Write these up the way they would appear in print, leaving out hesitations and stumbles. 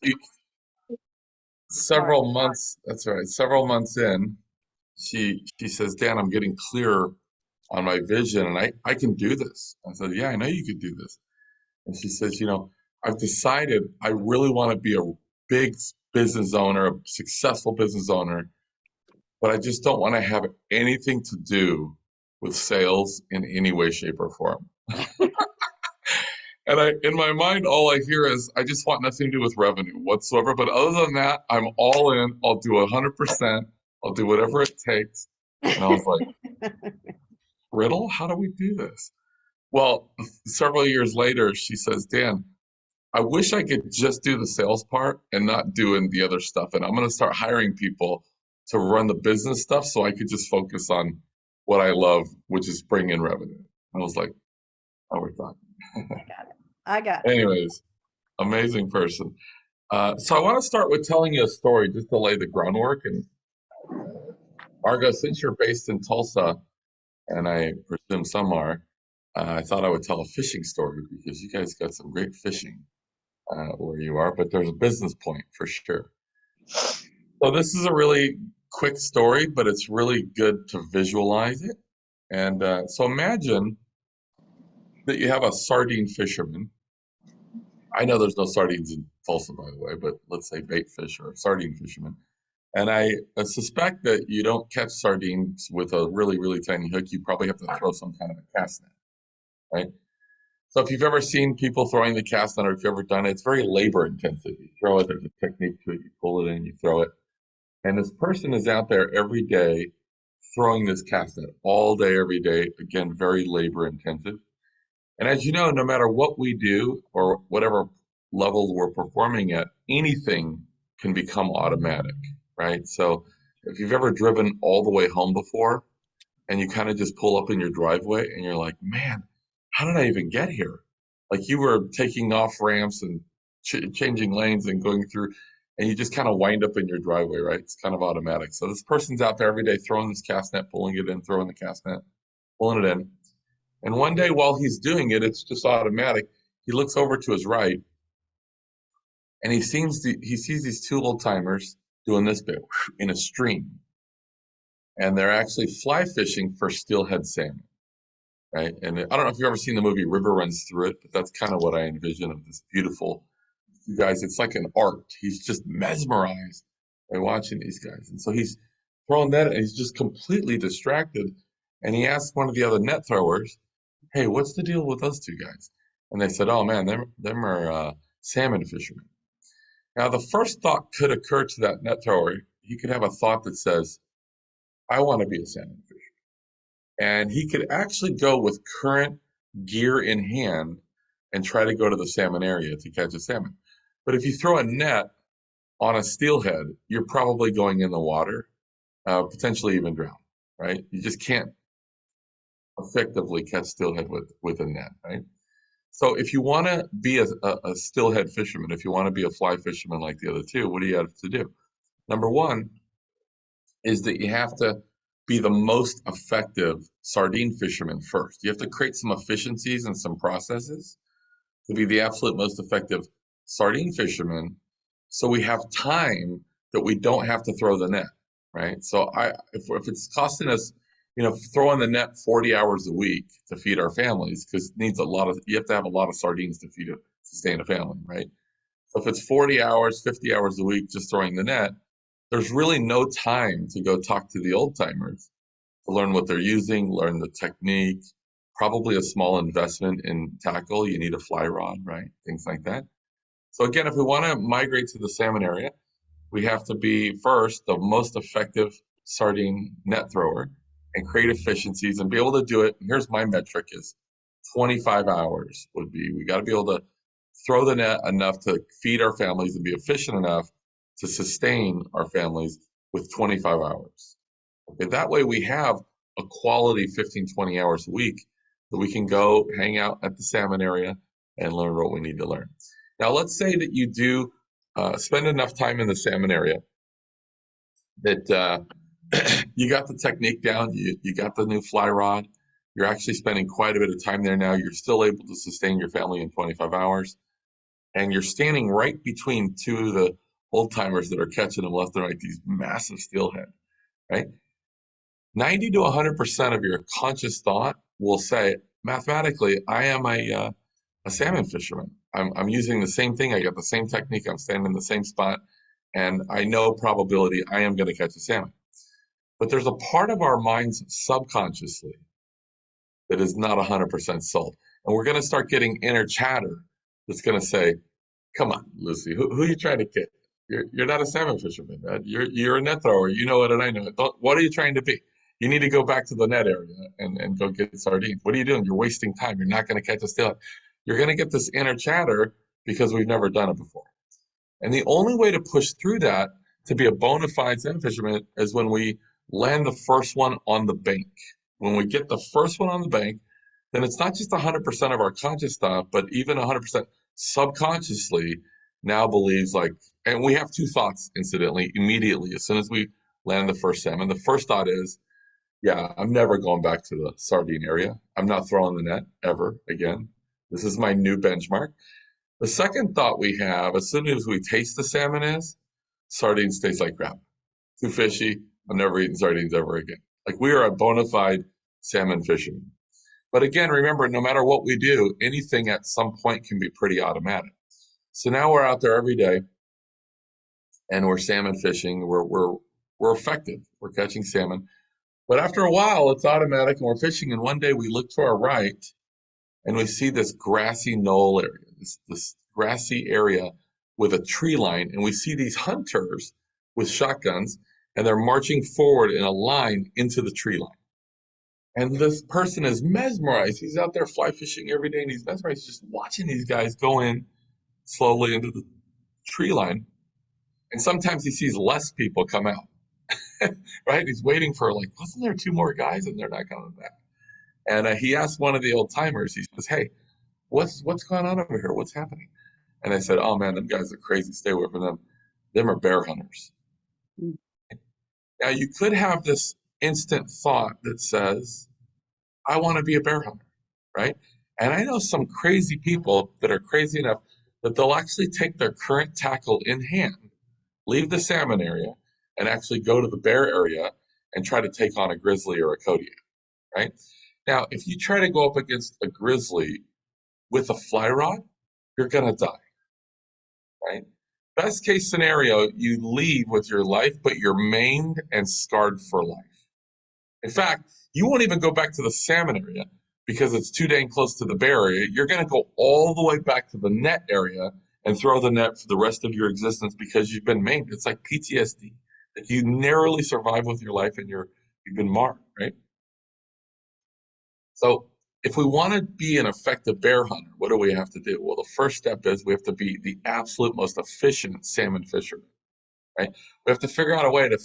she, several months, that's right, several months in, she says, Dan, I'm getting clearer on my vision and I can do this. I said, yeah, I know you could do this. And she says, I've decided I really want to be a big business owner, a successful business owner, but I just don't want to have anything to do with sales in any way, shape, or form. And in my mind, all I hear is, I just want nothing to do with revenue whatsoever. But other than that, I'm all in. I'll do 100%. I'll do whatever it takes. And I was like, Riddle, how do we do this? Well, several years later, she says, Dan, I wish I could just do the sales part and not doing the other stuff. And I'm going to start hiring people to run the business stuff so I could just focus on what I love, which is bring in revenue. I was like, oh, we're talking. I got it. Anyways, amazing person. So I want to start with telling you a story just to lay the groundwork. And Margo, since you're based in Tulsa, and I presume some are, I thought I would tell a fishing story because you guys got some great fishing where you are, but there's a business point for sure. So this is a really quick story, but it's really good to visualize it. And so imagine that you have a sardine fisherman. I know there's no sardines in Tulsa, by the way, but let's say bait fish or sardine fisherman. And I suspect that you don't catch sardines with a really, really tiny hook. You probably have to throw some kind of a cast net, right? So if you've ever seen people throwing the cast net or if you've ever done it, it's very labor intensive. You throw it, there's a technique to it, you pull it in, you throw it. And this person is out there every day throwing this cast net all day, every day. Again, very labor intensive. And as you know, no matter what we do or whatever level we're performing at, anything can become automatic, right? So if you've ever driven all the way home before and you kind of just pull up in your driveway and you're like, man, how did I even get here? Like you were taking off ramps and changing lanes and going through, and you just kind of wind up in your driveway, right? It's kind of automatic. So this person's out there every day throwing this cast net, pulling it in, throwing the cast net, pulling it in. And one day while he's doing it, it's just automatic. He looks over to his right and he sees these two old timers doing this bit in a stream. And they're actually fly fishing for steelhead salmon, right? And I don't know if you've ever seen the movie River Runs Through It, but that's kind of what I envision of this beautiful, you guys, it's like an art. He's just mesmerized by watching these guys. And so he's throwing that and he's just completely distracted. And he asked one of the other net throwers, hey, what's the deal with those two guys? And they said, oh man, them are salmon fishermen. Now, the first thought could occur to that net thrower. He could have a thought that says, I want to be a salmon fisherman. And he could actually go with current gear in hand and try to go to the salmon area to catch a salmon. But if you throw a net on a steelhead, you're probably going in the water, potentially even drown, right? You just can't effectively catch steelhead with a net, right? So if you want to be a steelhead fisherman, if you want to be a fly fisherman like the other two, what do you have to do? Number one is that you have to be the most effective sardine fisherman first. You have to create some efficiencies and some processes to be the absolute most effective sardine fisherman, so we have time that we don't have to throw the net, right? So if it's costing us, throwing the net 40 hours a week to feed our families, because it needs you have to have a lot of sardines to sustain a family, right? So if it's 40 hours, 50 hours a week just throwing the net, there's really no time to go talk to the old timers to learn what they're using, learn the technique, probably a small investment in tackle. You need a fly rod, right? Things like that. So again, if we want to migrate to the salmon area, we have to be first the most effective sardine net thrower and create efficiencies and be able to do it. And here's my metric is 25 hours would be, we got to be able to throw the net enough to feed our families and be efficient enough to sustain our families with 25 hours. Okay, that way we have a quality 15, 20 hours a week that we can go hang out at the salmon area and learn what we need to learn. Now, let's say that you do spend enough time in the salmon area that you got the technique down, you got the new fly rod, you're actually spending quite a bit of time there now, you're still able to sustain your family in 25 hours. and you're standing right between two of the old timers that are catching them left and right, these massive steelhead, right? 90 to 100% of your conscious thought will say, mathematically, I am a salmon fisherman. I'm using the same thing. I got the same technique. I'm standing in the same spot, and I know probability I am going to catch a salmon. But there's a part of our minds subconsciously that is not 100% sold. And we're going to start getting inner chatter that's going to say, come on, Lucy, who are you trying to get? You're not a salmon fisherman, man. You're a net thrower. You know it, and I know it. What are you trying to be? You need to go back to the net area and go get sardines. What are you doing? You're wasting time. You're not going to catch a steelhead. You're going to get this inner chatter because we've never done it before. And the only way to push through that to be a bona fide salmon fisherman is when we land the first one on the bank. When we get the first one on the bank, then it's not just 100% of our conscious thought, but even 100% subconsciously now believes like, and we have two thoughts, incidentally, immediately, as soon as we land the first salmon. The first thought is, yeah, I'm never going back to the sardine area. I'm not throwing the net ever again. This is my new benchmark. The second thought we have, as soon as we taste the salmon, is sardines taste like crap. Too fishy. I'm never eating sardines ever again. Like, we are a bona fide salmon fisherman. But again, remember, no matter what we do, anything at some point can be pretty automatic. So now we're out there every day and we're salmon fishing. We're effective. We're catching salmon. But after a while, it's automatic and we're fishing. And one day we look to our right and we see this grassy knoll area, this grassy area with a tree line. And we see these hunters with shotguns and they're marching forward in a line into the tree line. And this person is mesmerized. He's out there fly fishing every day and he's mesmerized just watching these guys go in slowly into the tree line. And sometimes he sees less people come out, right? He's waiting for, like, wasn't there two more guys and they're not coming back? And he asked one of the old timers, he says, hey, what's going on over here? What's happening? And they said, oh man, them guys are crazy. Stay away from them. Them are bear hunters. Mm. Now you could have this instant thought that says, I want to be a bear hunter, right? And I know some crazy people that are crazy enough that they'll actually take their current tackle in hand, leave the salmon area, and actually go to the bear area and try to take on a grizzly or a Kodiak, right? Now, if you try to go up against a grizzly with a fly rod, you're going to die, right? Best case scenario, you leave with your life, but you're maimed and scarred for life. In fact, you won't even go back to the salmon area because it's too dang close to the bear area. You're going to go all the way back to the net area and throw the net for the rest of your existence because you've been maimed. It's like PTSD. Like, you narrowly survive with your life and you've been marred, right? So if we want to be an effective bear hunter, what do we have to do? Well, the first step is we have to be the absolute most efficient salmon fisherman, right? We have to figure out a way to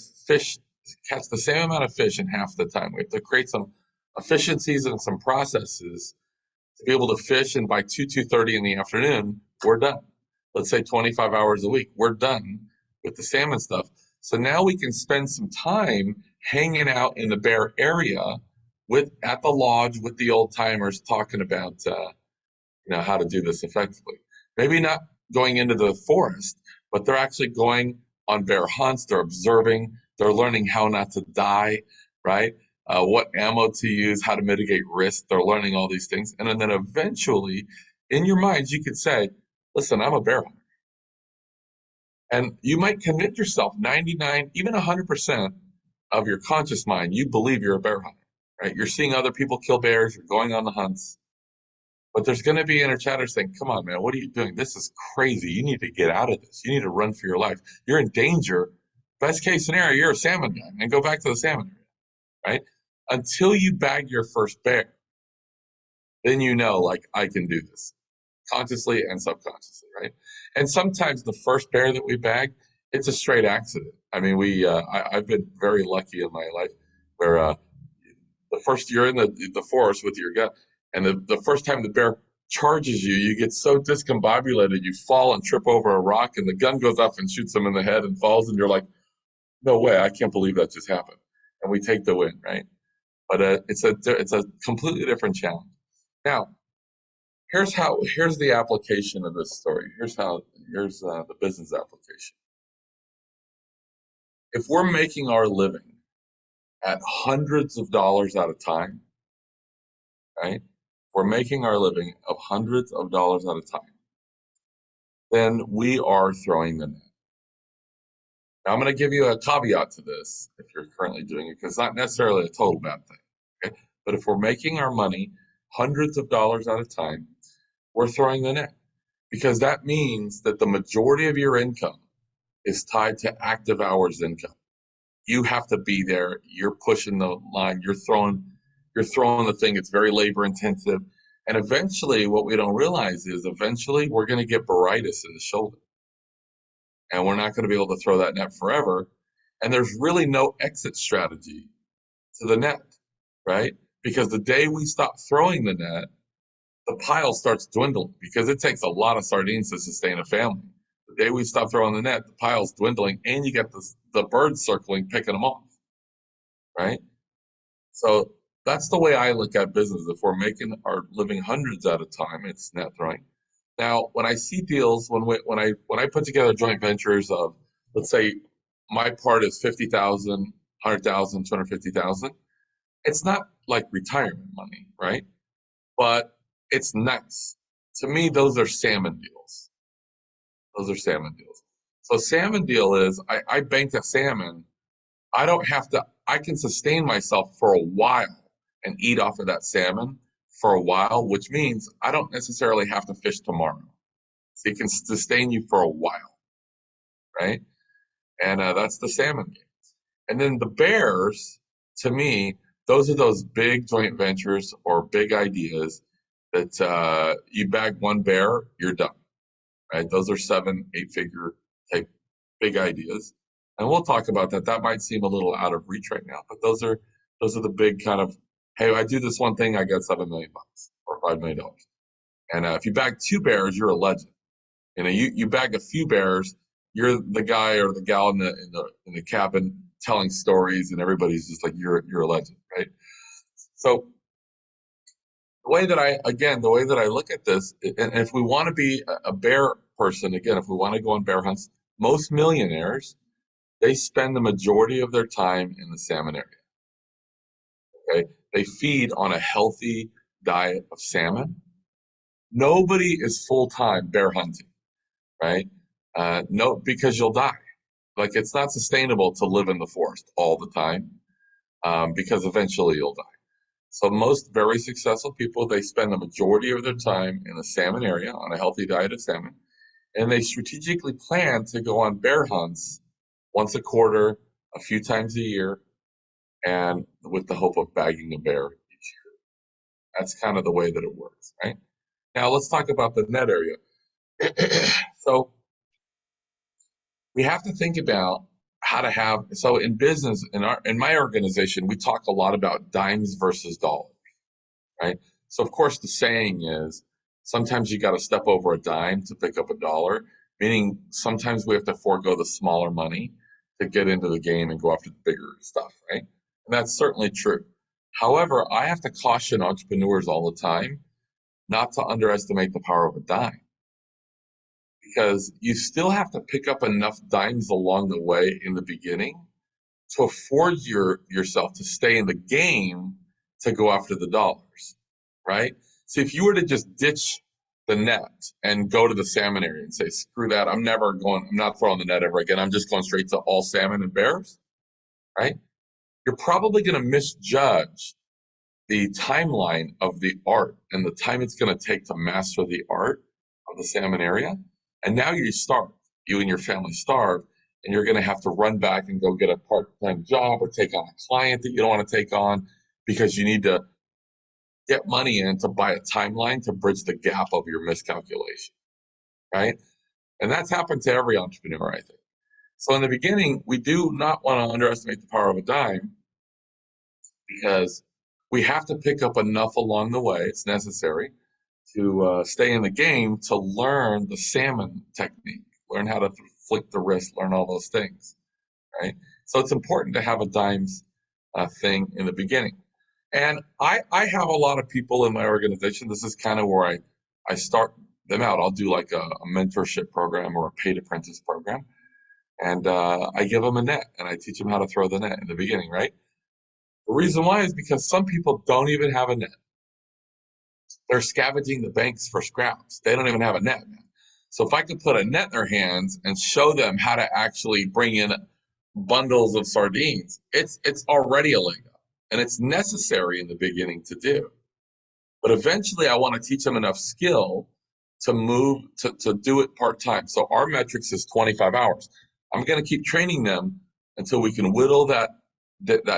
catch the same amount of fish in half the time. We have to create some efficiencies and some processes to be able to fish, and by 2:30 in the afternoon, we're done. Let's say 25 hours a week, we're done with the salmon stuff. So now we can spend some time hanging out in the bear area at the lodge with the old timers talking about how to do this effectively. Maybe not going into the forest, but they're actually going on bear hunts. They're observing. They're learning how not to die, right? What ammo to use, how to mitigate risk. They're learning all these things. And then eventually, in your minds, you could say, listen, I'm a bear hunter. And you might convince yourself 99, even 100% of your conscious mind, you believe you're a bear hunter, right? You're seeing other people kill bears. You're going on the hunts. But there's going to be inner chatter saying, come on, man, what are you doing? This is crazy. You need to get out of this. You need to run for your life. You're in danger. Best case scenario, you're a salmon guy, and go back to the salmon area, right? Until you bag your first bear, then you know, like, I can do this consciously and subconsciously, right? And sometimes the first bear that we bag, it's a straight accident. I mean, I've been very lucky in my life where the first you're in the forest with your gun, and the first time the bear charges you, you get so discombobulated, you fall and trip over a rock, and the gun goes off and shoots him in the head and falls, and you're like, no way, I can't believe that just happened. And we take the win, right? But it's a completely different challenge. Now, Here's the application of this story. Here's the business application. If we're making our living at hundreds of dollars at a time, right? If we're making our living of hundreds of dollars at a time, then we are throwing the net. Now, I'm going to give you a caveat to this if you're currently doing it, because it's not necessarily a total bad thing. Okay? But if we're making our money hundreds of dollars at a time, we're throwing the net, because that means that the majority of your income is tied to active hours income. You have to be there. You're pushing the line. You're throwing the thing. It's very labor intensive. And eventually, what we don't realize is eventually we're going to get baritis in the shoulder. And we're not going to be able to throw that net forever. And there's really no exit strategy to the net, right? Because the day we stop throwing the net, the pile starts dwindling, because it takes a lot of sardines to sustain a family. The day we stop throwing the net, the pile's dwindling, and you get the birds circling, picking them off, right? So that's the way I look at business. If we're making our living hundreds at a time, it's net throwing. Now, when I see deals, when I put together joint ventures of, let's say, my part is 50,000, 100,000, 250,000, it's not like retirement money, right? But it's nice. To me, those are salmon deals. Those are salmon deals. So salmon deal is I bank a salmon. I can sustain myself for a while and eat off of that salmon for a while, which means I don't necessarily have to fish tomorrow. So it can sustain you for a while, right? And that's the salmon game. And then the bears, to me, those are those big joint ventures or big ideas that you bag one bear, you're done, right? Those are 7, 8-figure type big ideas. And we'll talk about that. That might seem a little out of reach right now, but those are the big kind of, hey, I do this one thing, I got $7 million or $5 million. And if you bag 2 bears, you're a legend. You bag a few bears, you're the guy or the gal in the cabin telling stories, and everybody's just like, you're a legend, right? So the way that I look at this, and if we want to be a bear person, again, if we want to go on bear hunts, most millionaires, they spend the majority of their time in the salmon area. Okay, they feed on a healthy diet of salmon. Nobody is full-time bear hunting, right? No, because you'll die. Like, it's not sustainable to live in the forest all the time, because eventually you'll die. So most very successful people, they spend the majority of their time in the salmon area on a healthy diet of salmon, and they strategically plan to go on bear hunts once a quarter, a few times a year, and with the hope of bagging a bear each year. That's kind of the way that it works, right? Now let's talk about the net area. So we have to think about how to have, so in business, in my organization, we talk a lot about dimes versus dollars, right? So of course the saying is sometimes you got to step over a dime to pick up a dollar, meaning sometimes we have to forego the smaller money to get into the game and go after the bigger stuff, right? And that's certainly true. However, I have to caution entrepreneurs all the time not to underestimate the power of a dime, because you still have to pick up enough dimes along the way in the beginning to afford yourself to stay in the game to go after the dollars, right? So if you were to just ditch the net and go to the salmon area and say, screw that, I'm not throwing the net ever again, I'm just going straight to all salmon and bears, right? You're probably going to misjudge the timeline of the art and the time it's going to take to master the art of the salmon area. And now you starve. You and your family starve, and you're going to have to run back and go get a part-time job or take on a client that you don't want to take on, because you need to get money in to buy a timeline to bridge the gap of your miscalculation, right? And that's happened to every entrepreneur, I think. So in the beginning, we do not want to underestimate the power of a dime, because we have to pick up enough along the way. It's necessary to stay in the game, to learn the salmon technique, learn how to flick the wrist, learn all those things, right? So it's important to have a dimes thing in the beginning. And I have a lot of people in my organization. This is kind of where I start them out. I'll do like a mentorship program or a paid apprentice program. And I give them a net and I teach them how to throw the net in the beginning, right? The reason why is because some people don't even have a net. They're scavenging the banks for scraps. They don't even have a net. So if I could put a net in their hands and show them how to actually bring in bundles of sardines, it's already a leg up. And it's necessary in the beginning to do. But eventually I want to teach them enough skill to move to do it part-time. So our metrics is 25 hours. I'm going to keep training them until we can whittle that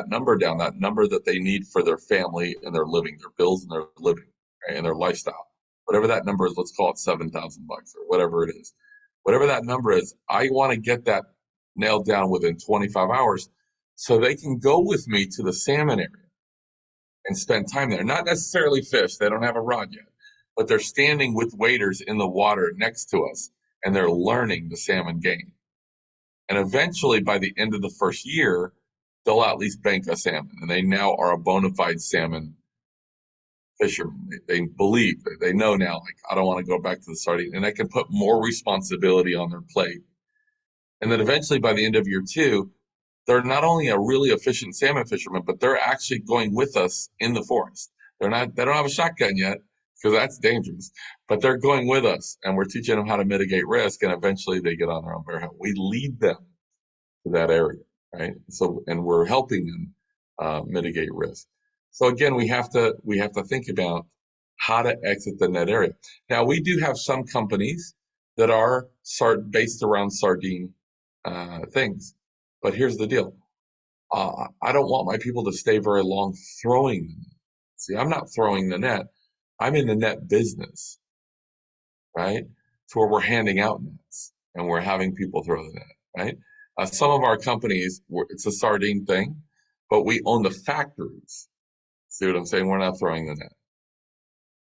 number down, that number that they need for their family and their living, their bills and their living, right, and their lifestyle. Whatever that number is, let's call it $7,000 or whatever it is. Whatever that number is, I want to get that nailed down within 25 hours so they can go with me to the salmon area and spend time there. Not necessarily fish, they don't have a rod yet, but they're standing with waders in the water next to us and they're learning the salmon game. And eventually, by the end of the first year, they'll at least bank a salmon, and they now are a bona fide salmon fisherman. They believe, they know now, like, I don't want to go back to the sardine, and I can put more responsibility on their plate. And then eventually, by the end of year 2, they're not only a really efficient salmon fisherman, but they're actually going with us in the forest. They don't have a shotgun yet because that's dangerous, but they're going with us and we're teaching them how to mitigate risk. And eventually they get on their own bare hand. We lead them to that area, right? So, and we're helping them mitigate risk. So again, we have to think about how to exit the net area. Now we do have some companies that are based around sardine things. But here's the deal. I don't want my people to stay very long throwing the net. See, I'm not throwing the net. I'm in the net business, right? To where we're handing out nets and we're having people throw the net, right? Some of our companies, it's a sardine thing, but we own the factories. See what I'm saying? We're not throwing the net.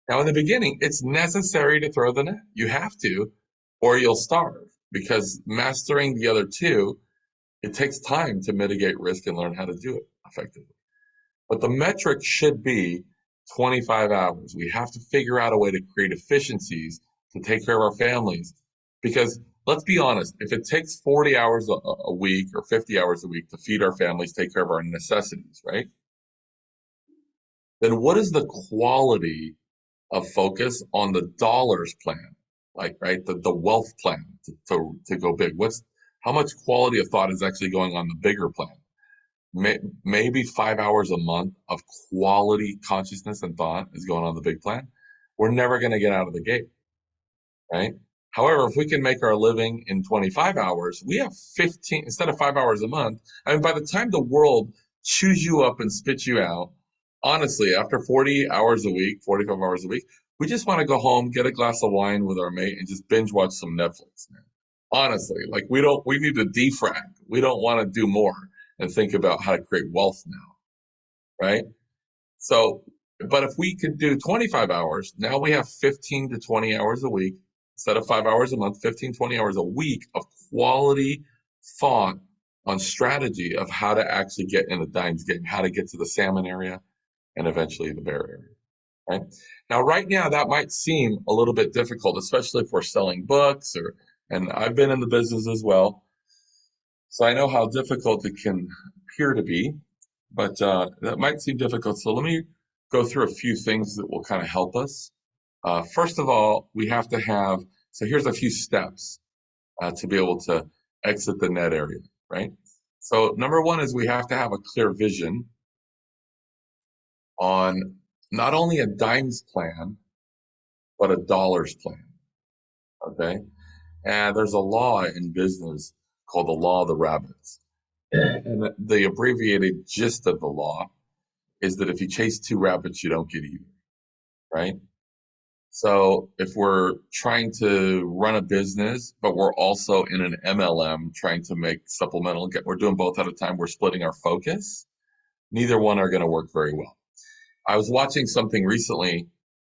Now, in the beginning, it's necessary to throw the net. You have to, or you'll starve, because mastering the other two, it takes time to mitigate risk and learn how to do it effectively. But the metric should be 25 hours. We have to figure out a way to create efficiencies to take care of our families. Because let's be honest, if it takes 40 hours a week or 50 hours a week to feed our families, take care of our necessities, right? Then what is the quality of focus on the dollars plan? Like, right, the wealth plan to go big. How much quality of thought is actually going on the bigger plan? Maybe 5 hours a month of quality consciousness and thought is going on the big plan. We're never going to get out of the gate, right? However, if we can make our living in 25 hours, we have 15, instead of 5 hours a month. I mean, by the time the world chews you up and spits you out, honestly, after 40 hours a week, 45 hours a week, we just want to go home, get a glass of wine with our mate, and just binge watch some Netflix. Honestly, like we need to defrag. We don't want to do more and think about how to create wealth now, right? So, but if we could do 25 hours, now we have 15 to 20 hours a week, instead of 5 hours a month, 15, 20 hours a week of quality thought on strategy of how to actually get in the dimes game, how to get to the salmon area and eventually the bear area, right? Now, right now, that might seem a little bit difficult, especially if we're selling books and I've been in the business as well. So I know how difficult it can appear to be, but that might seem difficult. So let me go through a few things that will kind of help us. First of all, we have to have, so here's a few steps to be able to exit the net area, right? So number one is we have to have a clear vision on not only a dimes plan, but a dollars plan, okay? And there's a law in business called the law of the rabbits. And the abbreviated gist of the law is that if you chase two rabbits, you don't get either, right? So if we're trying to run a business, but we're also in an MLM trying to make supplemental, we're doing both at a time, we're splitting our focus, neither one are going to work very well. I was watching something recently.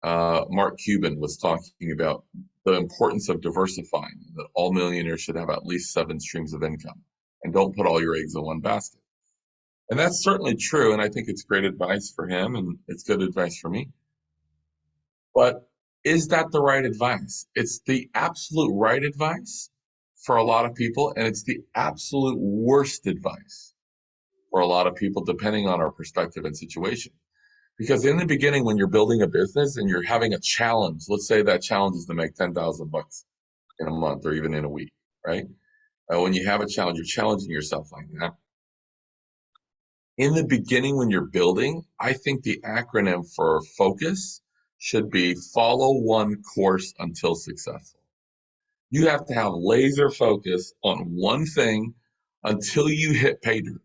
Mark Cuban was talking about the importance of diversifying, that all millionaires should have at least 7 streams of income and don't put all your eggs in one basket. And that's certainly true. And I think it's great advice for him and it's good advice for me. But Is that the right advice? It's the absolute right advice for a lot of people, and it's the absolute worst advice for a lot of people, depending on our perspective and situation. Because in the beginning, when you're building a business and you're having a challenge, let's say that challenge is to make 10,000 bucks in a month or even in a week, right? When you have a challenge, you're challenging yourself like that. In the beginning, when you're building, I think the acronym for focus should be follow one course until successful. You have to have laser focus on one thing until you hit pay dirt,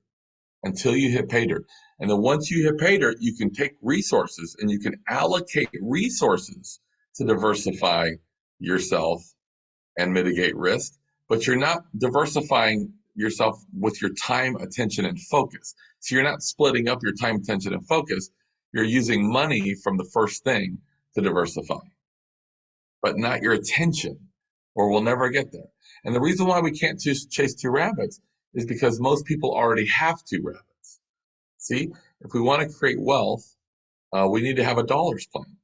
until you hit pay dirt. And then once you hit pay dirt, you can take resources and you can allocate resources to diversify yourself and mitigate risk, but you're not diversifying yourself with your time, attention, and focus. So you're not splitting up your time, attention, and focus. You're using money from the first thing to diversify, but not your attention, or we'll never get there. And the reason why we can't just chase two rabbits is because most people already have two rabbits. See, if we want to create wealth, we need to have a dollars plan,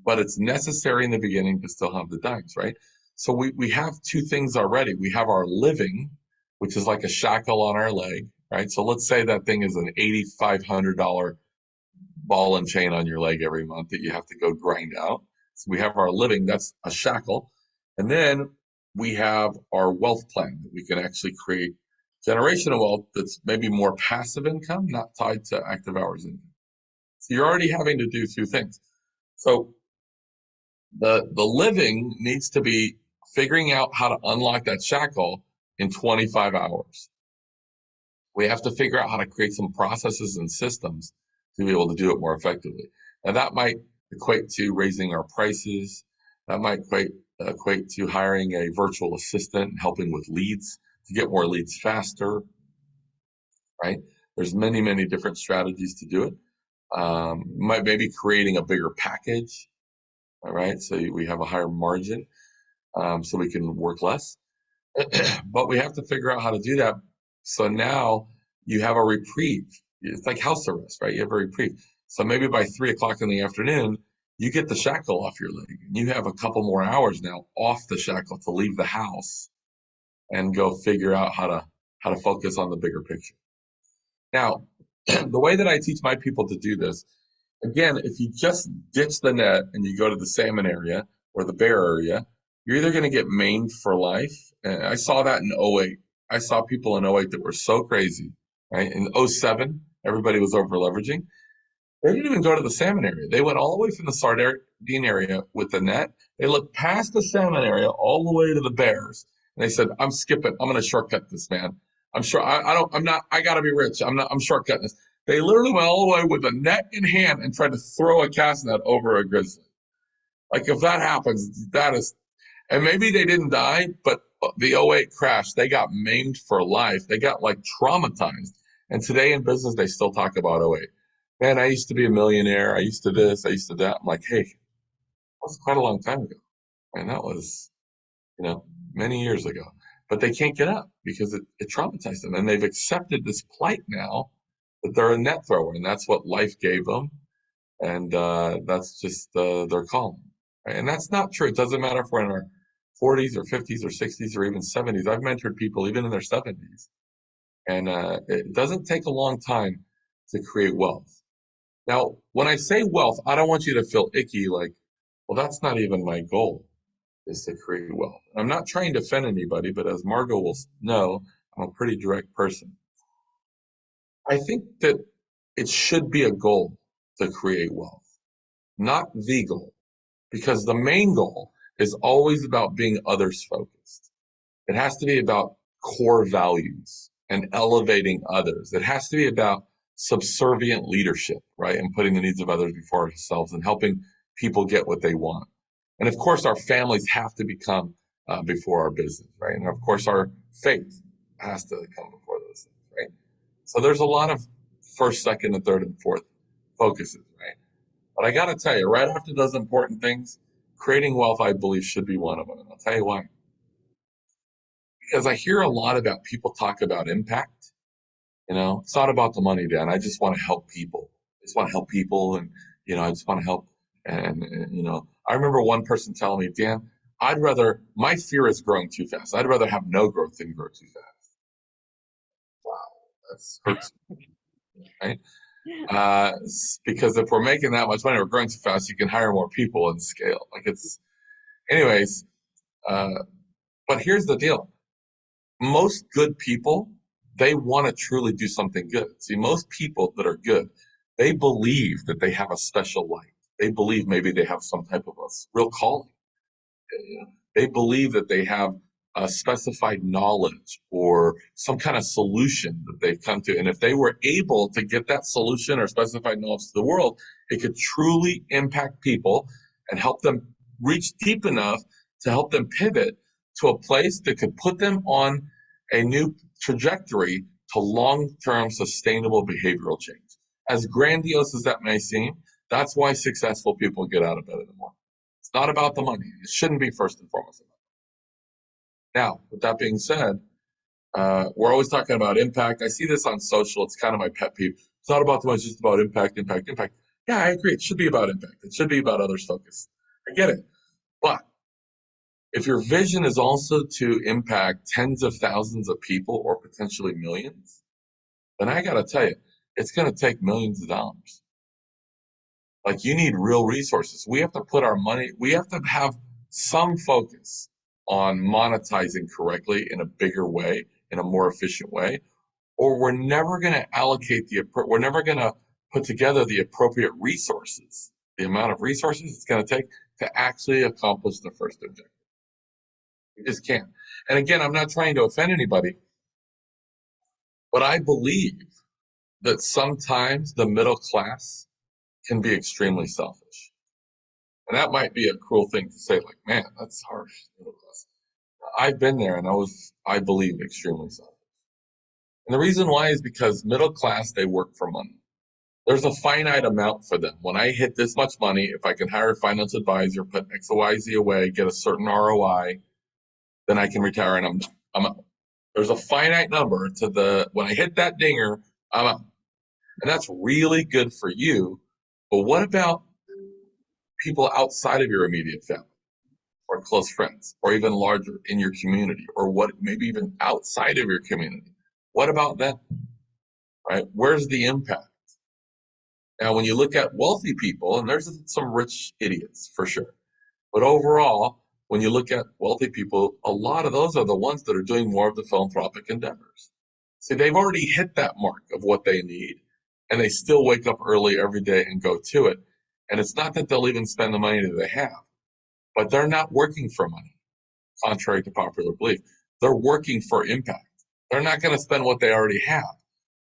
but it's necessary in the beginning to still have the dimes, right? So we have two things already. We have our living, which is like a shackle on our leg, right? So let's say that thing is an $8,500 ball and chain on your leg every month that you have to go grind out. So we have our living, that's a shackle. And then we have our wealth plan that we can actually create generational wealth that's maybe more passive income, not tied to active hours income. So you're already having to do two things. So the living needs to be figuring out how to unlock that shackle in 25 hours. We have to figure out how to create some processes and systems to be able to do it more effectively. Now that might equate to raising our prices. That might equate to hiring a virtual assistant and helping with leads to get more leads faster, right? There's many, many different strategies to do it. Maybe creating a bigger package, all right? So we have a higher margin, so we can work less. But we have to figure out how to do that. So now you have a reprieve. It's like house arrest, right? You have a reprieve. So maybe by 3 o'clock in the afternoon, you get the shackle off your leg. And you have a couple more hours now off the shackle to leave the house and go figure out how to focus on the bigger picture. Now, the way that I teach my people to do this, again, if you just ditch the net and you go to the salmon area or the bear area, you're either going to get maimed for life. And I saw that in '08. I saw people in '08 that were so crazy, right? In '07, everybody was over leveraging. They didn't even go to the salmon area. They went all the way from the sardine area with the net. They looked past the salmon area all the way to the bears. And they said, I'm skipping. I'm going to shortcut this, man. I'm sure I got to be rich. I'm shortcutting this. They literally went all the way with a net in hand and tried to throw a cast net over a grizzly. Like if that happens, that is, and maybe they didn't die, but the '08 crash, they got maimed for life. They got like traumatized. And today in business, they still talk about '08. Man, I used to be a millionaire. I used to this, I used to that. I'm like, hey, that was quite a long time ago. And that was, many years ago. But they can't get up because it traumatized them. And they've accepted this plight now that they're a net thrower. And that's what life gave them. And that's just their calling. Right? And that's not true. It doesn't matter if we're in our 40s or 50s or 60s or even 70s. I've mentored people even in their 70s. And it doesn't take a long time to create wealth. Now, when I say wealth, I don't want you to feel icky like, well, that's not even my goal, is to create wealth. I'm not trying to offend anybody, but as Margot will know, I'm a pretty direct person. I think that it should be a goal to create wealth, not the goal, because the main goal is always about being others focused. It has to be about core values and elevating others. It has to be about subservient leadership, right? And putting the needs of others before ourselves and helping people get what they want. And of course, our families have to become before our business, right? And of course, our faith has to come before those things, right? So there's a lot of first, second, and third, and fourth focuses, right? But I got to tell you, right after those important things, creating wealth, I believe, should be one of them. And I'll tell you why. Because I hear a lot about people talk about impact. It's not about the money, Dan. I just want to help people. I just want to help people, and I just want to help. And, I remember one person telling me, Dan, my fear is growing too fast. I'd rather have no growth than grow too fast. Wow, that hurts, right? Because if we're making that much money, we're growing too fast, you can hire more people and scale. Anyways, but here's the deal. Most good people, they want to truly do something good. See, most people that are good, they believe that they have a special light. They believe maybe they have some type of a real calling. They believe that they have a specified knowledge or some kind of solution that they've come to. And if they were able to get that solution or specified knowledge to the world, it could truly impact people and help them reach deep enough to help them pivot to a place that could put them on a new trajectory to long-term sustainable behavioral change. As grandiose as that may seem, that's why successful people get out of bed in the morning. It's not about the money. It shouldn't be first and foremost about it. Now, with that being said, we're always talking about impact. I see this on social. It's kind of my pet peeve. It's not about the money, it's just about impact, impact, impact. Yeah, I agree. It should be about impact. It should be about others' focus. I get it. But if your vision is also to impact tens of thousands of people or potentially millions, then I got to tell you, it's going to take millions of dollars. Like, you need real resources. We have to put our money, we have to have some focus on monetizing correctly in a bigger way, in a more efficient way, or we're never going to we're never going to put together the appropriate resources, the amount of resources it's going to take to actually accomplish the first objective. We just can't. And again, I'm not trying to offend anybody, but I believe that sometimes the middle class can be extremely selfish. And that might be a cruel thing to say, like, man, that's harsh. Middle class. I've been there, and I believe, extremely selfish. And the reason why is because middle class, they work for money. There's a finite amount for them. When I hit this much money, if I can hire a financial advisor, put X, Y, Z away, get a certain ROI, then I can retire and I'm out. There's a finite number when I hit that dinger, I'm out. And that's really good for you. But what about people outside of your immediate family or close friends or even larger in your community or maybe even outside of your community? What about them? Right? Where's the impact? Now, when you look at wealthy people, and there's some rich idiots for sure, but overall, when you look at wealthy people, a lot of those are the ones that are doing more of the philanthropic endeavors. See, they've already hit that mark of what they need, and they still wake up early every day and go to it. And it's not that they'll even spend the money that they have, but they're not working for money, contrary to popular belief. They're working for impact. They're not going to spend what they already have,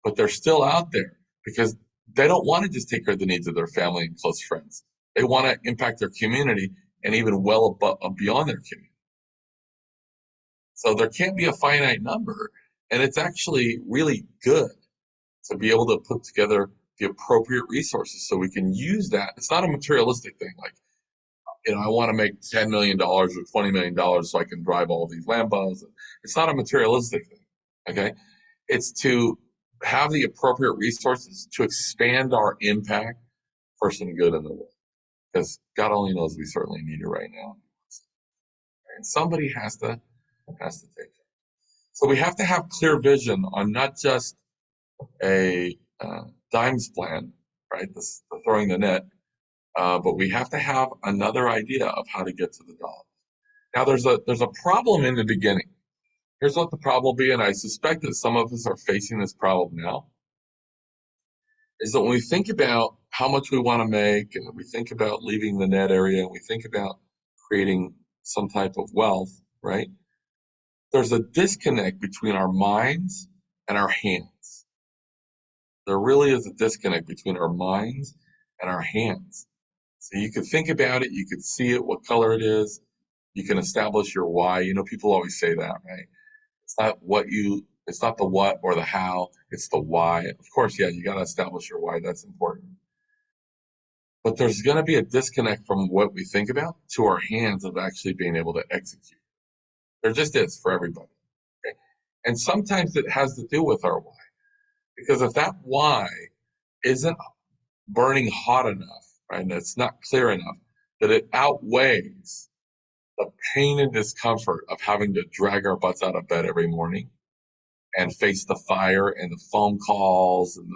but they're still out there because they don't want to just take care of the needs of their family and close friends. They want to impact their community and even well above, beyond their community. So there can't be a finite number, and it's actually really good to be able to put together the appropriate resources so we can use that. It's not a materialistic thing like, I want to make $10 million or $20 million so I can drive all these Lambos. It's not a materialistic thing, okay? It's to have the appropriate resources to expand our impact for some good in the world. Because God only knows we certainly need it right now. And somebody has to take it. So we have to have clear vision on not just a dimes plan, right? The throwing the net, but we have to have another idea of how to get to the dollar. Now, there's a problem in the beginning. Here's what the problem will be, and I suspect that some of us are facing this problem now, is that when we think about how much we want to make, and we think about leaving the net area, and we think about creating some type of wealth, right? There's a disconnect between our minds and our hands. There really is a disconnect between our minds and our hands. So you could think about it, you could see it, what color it is, you can establish your why. People always say that, right? It's not the what or the how, it's the why. Of course, yeah, you got to establish your why, that's important. But there's going to be a disconnect from what we think about to our hands of actually being able to execute. There just is for everybody. Okay? And sometimes it has to do with our why. Because if that why isn't burning hot enough, right? And it's not clear enough that it outweighs the pain and discomfort of having to drag our butts out of bed every morning and face the fire and the phone calls and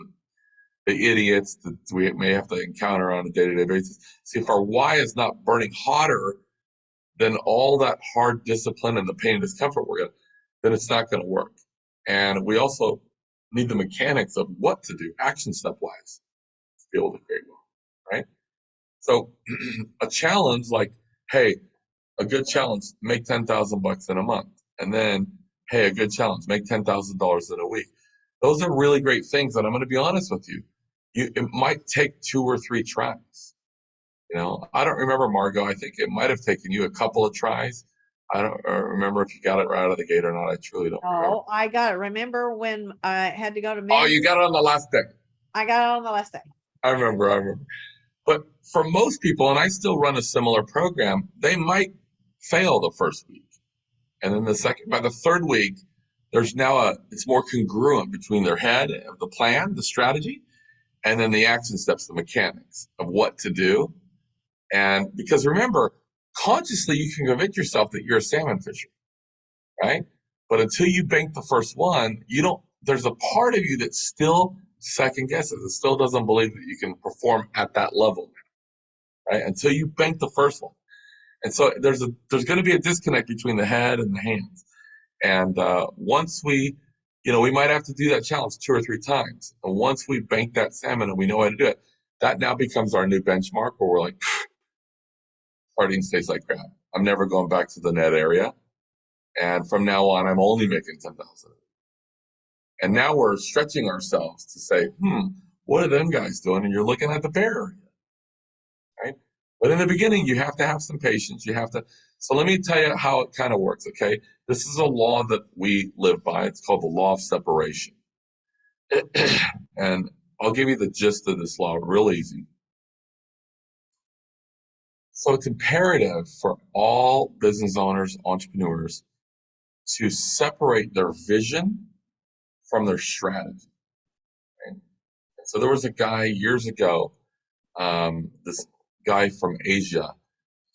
the idiots that we may have to encounter on a day-to-day basis. See, if our why is not burning hotter than all that hard discipline and the pain and discomfort we're going to, then it's not going to work. And we also need the mechanics of what to do, action step-wise, to be able to create well, right? So a challenge like, hey, a good challenge, make $10,000 in a month. And then, hey, a good challenge, make $10,000 in a week. Those are really great things. And I'm going to be honest with you. It might take 2 or 3 tries. I don't remember, Margot. I think it might have taken you a couple of tries. I don't remember if you got it right out of the gate or not. I truly don't remember. Oh, I got it. Remember when I had to go to Oh, you got it on the last day. I got it on the last day. I remember. But for most people, and I still run a similar program, they might fail the first week. And then by the third week, there's now it's more congruent between their head of the plan, the strategy, and then the action steps, the mechanics of what to do. And because remember, consciously you can convince yourself that you're a salmon fisher, right? But until you bank the first one, there's a part of you that still second guesses. It still doesn't believe that you can perform at that level, right? Until you bank the first one. And so there's going to be a disconnect between the head and the hands. And once we might have to do that challenge 2 or 3 times. And once we bank that salmon and we know how to do it, that now becomes our new benchmark where we're like, sardines taste like crap. I'm never going back to the net area. And from now on, I'm only making 10,000. And now we're stretching ourselves to say, what are them guys doing? And you're looking at the bear area, right? But in the beginning, you have to have some patience. So let me tell you how it kind of works, okay? This is a law that we live by. It's called the law of separation. And I'll give you the gist of this law real easy. So it's imperative for all business owners, entrepreneurs, to separate their vision from their strategy. Right? So there was a guy years ago, this guy from Asia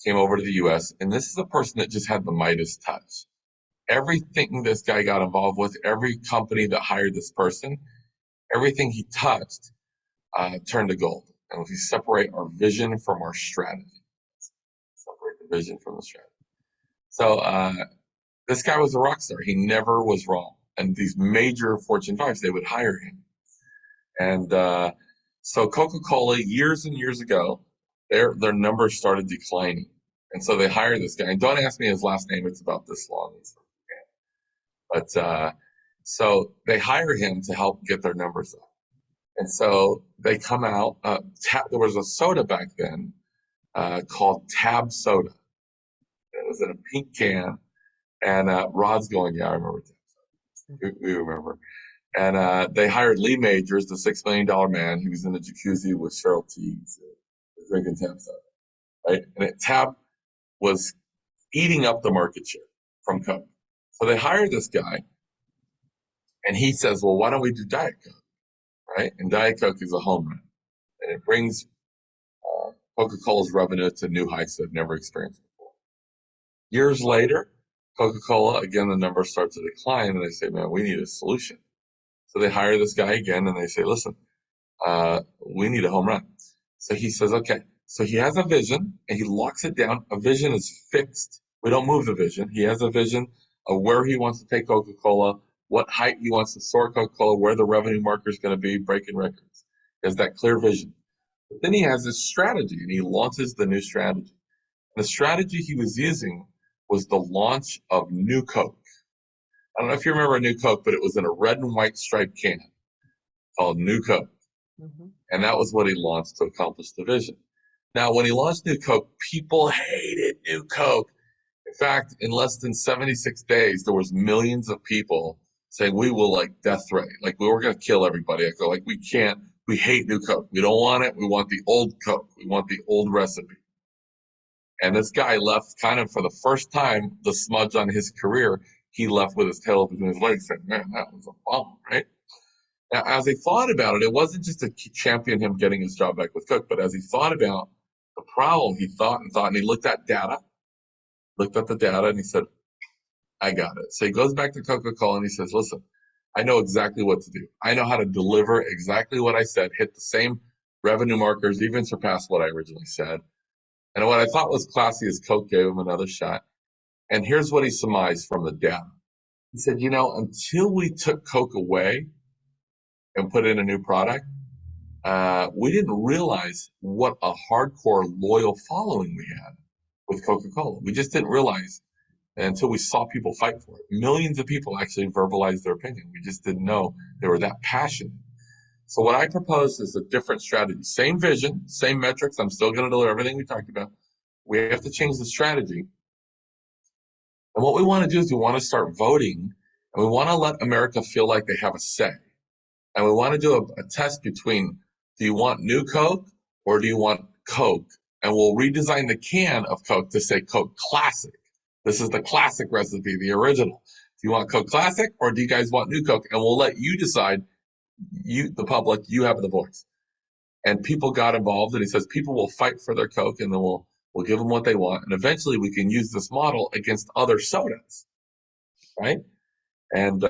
came over to the US, and this is a person that just had the Midas touch. Everything this guy got involved with, every company that hired this person, everything he touched turned to gold. And if we separate our vision from our strategy, separate the vision from the strategy. So this guy was a rock star. He never was wrong. And these major Fortune 5s, they would hire him. And so Coca-Cola, years and years ago, their numbers started declining. And so they hired this guy. And don't ask me his last name. It's about this long. But so they hire him to help get their numbers up. And so they come out. There was a soda back then called Tab Soda. It was in a pink can. And Rod's going, yeah, I remember Tab Soda. We remember. And they hired Lee Majors, the $6 million man. He was in the jacuzzi with Cheryl Teagues, drinking Tab Soda. Right? And Tab was eating up the market share from Coke. So they hire this guy. And he says, well, why don't we do Diet Coke? Right? And Diet Coke is a home run. And it brings Coca-Cola's revenue to new heights they've never experienced before. Years later, Coca-Cola, again, the numbers start to decline. And they say, man, we need a solution. So they hire this guy again. And they say, listen, we need a home run. So he says, okay. So he has a vision. And he locks it down. A vision is fixed. We don't move the vision. He has a vision of where he wants to take Coca-Cola, what height he wants to soar Coca-Cola, where the revenue marker is going to be, breaking records. He has that clear vision. But then he has this strategy, and he launches the new strategy. And the strategy he was using was the launch of New Coke. I don't know if you remember New Coke, but it was in a red and white striped can called New Coke. Mm-hmm. And that was what he launched to accomplish the vision. Now, when he launched New Coke, people hated New Coke. In fact, in less than 76 days, there was millions of people saying, we will death threat. We were going to kill everybody. I go, we can't, we hate New Coke. We don't want it. We want the old Coke. We want the old recipe. And this guy left kind of for the first time, the smudge on his career, he left with his tail between his legs saying, man, that was a bomb, right? Now, as he thought about it, it wasn't just to champion him getting his job back with Coke, but as he thought about The problem, he thought and thought, and he looked at the data, and he said, I got it. So he goes back to Coca-Cola and he says, listen, I know exactly what to do. I know how to deliver exactly what I said, hit the same revenue markers, even surpass what I originally said. And what I thought was classy is Coke gave him another shot. And here's what he surmised from the data. He said, until we took Coke away and put in a new product, we didn't realize what a hardcore loyal following we had with Coca-Cola. We just didn't realize until we saw people fight for it. Millions of people actually verbalized their opinion. We just didn't know they were that passionate. So what I propose is a different strategy. Same vision, same metrics. I'm still going to deliver everything we talked about. We have to change the strategy. And what we want to do is we want to start voting, and we want to let America feel like they have a say. And we want to do a test between, do you want new Coke or do you want Coke? And we'll redesign the can of Coke to say Coke Classic. This is the classic recipe, the original. Do you want Coke Classic or do you guys want new Coke? And we'll let you decide, you, the public, you have the voice. And people got involved, and he says people will fight for their Coke, and then we'll give them what they want. And eventually we can use this model against other sodas, right? And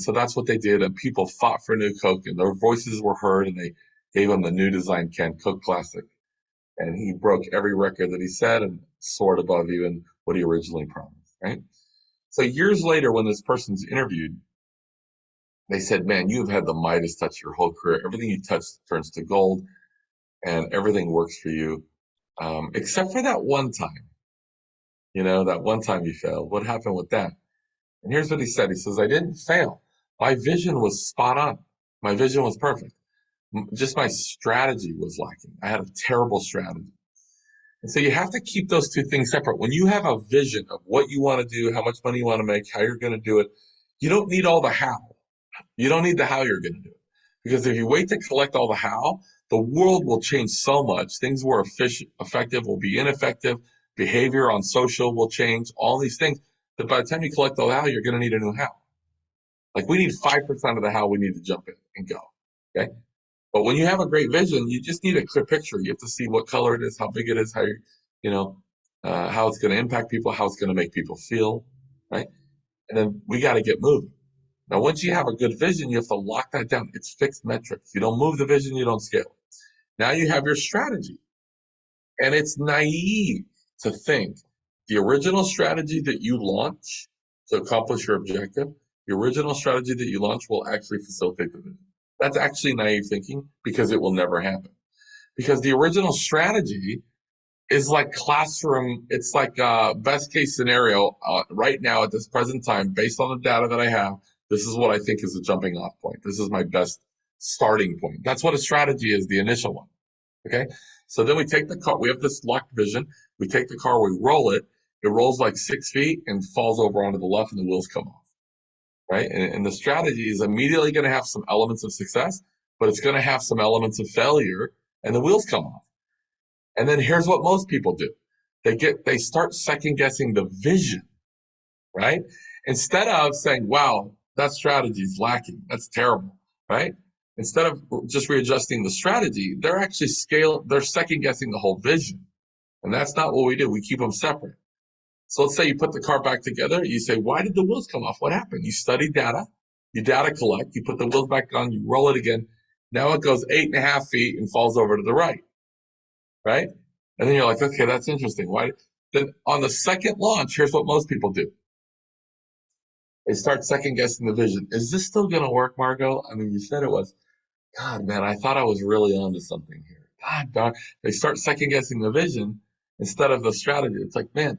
so that's what they did, and people fought for new Coke, and their voices were heard, and they gave him the new design can, Coke Classic. And he broke every record that he said and soared above even what he originally promised, right? So years later, when this person's interviewed, they said, man, you have had the Midas touch your whole career. Everything you touch turns to gold, and everything works for you, except for that one time. That one time you failed. What happened with that? And here's what he said. He says, I didn't fail. My vision was spot on. My vision was perfect. Just my strategy was lacking. I had a terrible strategy. And so you have to keep those two things separate. When you have a vision of what you want to do, how much money you want to make, how you're going to do it, you don't need all the how. You don't need the how you're going to do it. Because if you wait to collect all the how, the world will change so much. Things were effective will be ineffective. Behavior on social will change. All these things. That by the time you collect the how, you're going to need a new how. Like we need 5% of the how we need to jump in and go. Okay. But when you have a great vision, you just need a clear picture. You have to see what color it is, how big it is, how it's going to impact people, how it's going to make people feel, right? And then we got to get moving. Now, once you have a good vision, you have to lock that down. It's fixed metrics. You don't move the vision, you don't scale. Now you have your strategy. And it's naive to think the original strategy that you launch to accomplish your objective, the original strategy that you launch will actually facilitate the vision. That's actually naive thinking because it will never happen. Because the original strategy is like classroom, it's like best case scenario right now at this present time, based on the data that I have, this is what I think is a jumping off point. This is my best starting point. That's what a strategy is, the initial one. Okay. So then we take the car, we have this locked vision. We take the car, we roll it. It rolls like 6 feet and falls over onto the left and the wheels come off. Right. And the strategy is immediately going to have some elements of success, but it's going to have some elements of failure and the wheels come off. And then here's what most people do. They start second guessing the vision, right? Instead of saying, wow, that strategy is lacking. That's terrible, right? Instead of just readjusting the strategy, they're second guessing the whole vision. And that's not what we do. We keep them separate. So let's say you put the car back together. You say, why did the wheels come off? What happened? You study data, you data collect, you put the wheels back on, you roll it again. Now it goes 8.5 feet and falls over to the right, right? And then you're like, okay, that's interesting. Why? Then on the second launch, here's what most people do. They start second guessing the vision. Is this still going to work, Margot? I mean, you said it was. God, man, I thought I was really onto something here. God darn. They start second guessing the vision instead of the strategy. It's like, man,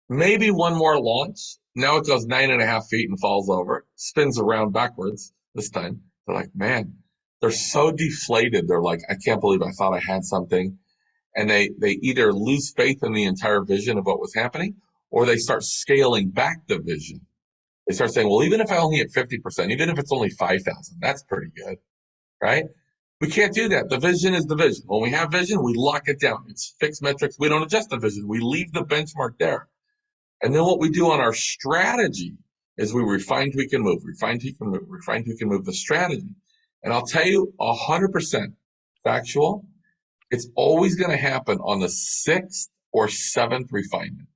maybe one more launch. Now it goes 9.5 feet and falls over, spins around backwards this time. They're like, man, they're so deflated. They're like, I can't believe I thought I had something. And they either lose faith in the entire vision of what was happening, or they start scaling back the vision. They start saying, well, even if I only hit 50%, even if it's only 5,000, that's pretty good, right? We can't do that. The vision is the vision. When we have vision, we lock it down. It's fixed metrics. We don't adjust the vision. We leave the benchmark there. And then what we do on our strategy is we refine, tweak, and move. Refine, tweak, and move. Refine, tweak, and move the strategy. And I'll tell you 100% factual. It's always going to happen on the sixth or seventh refinement.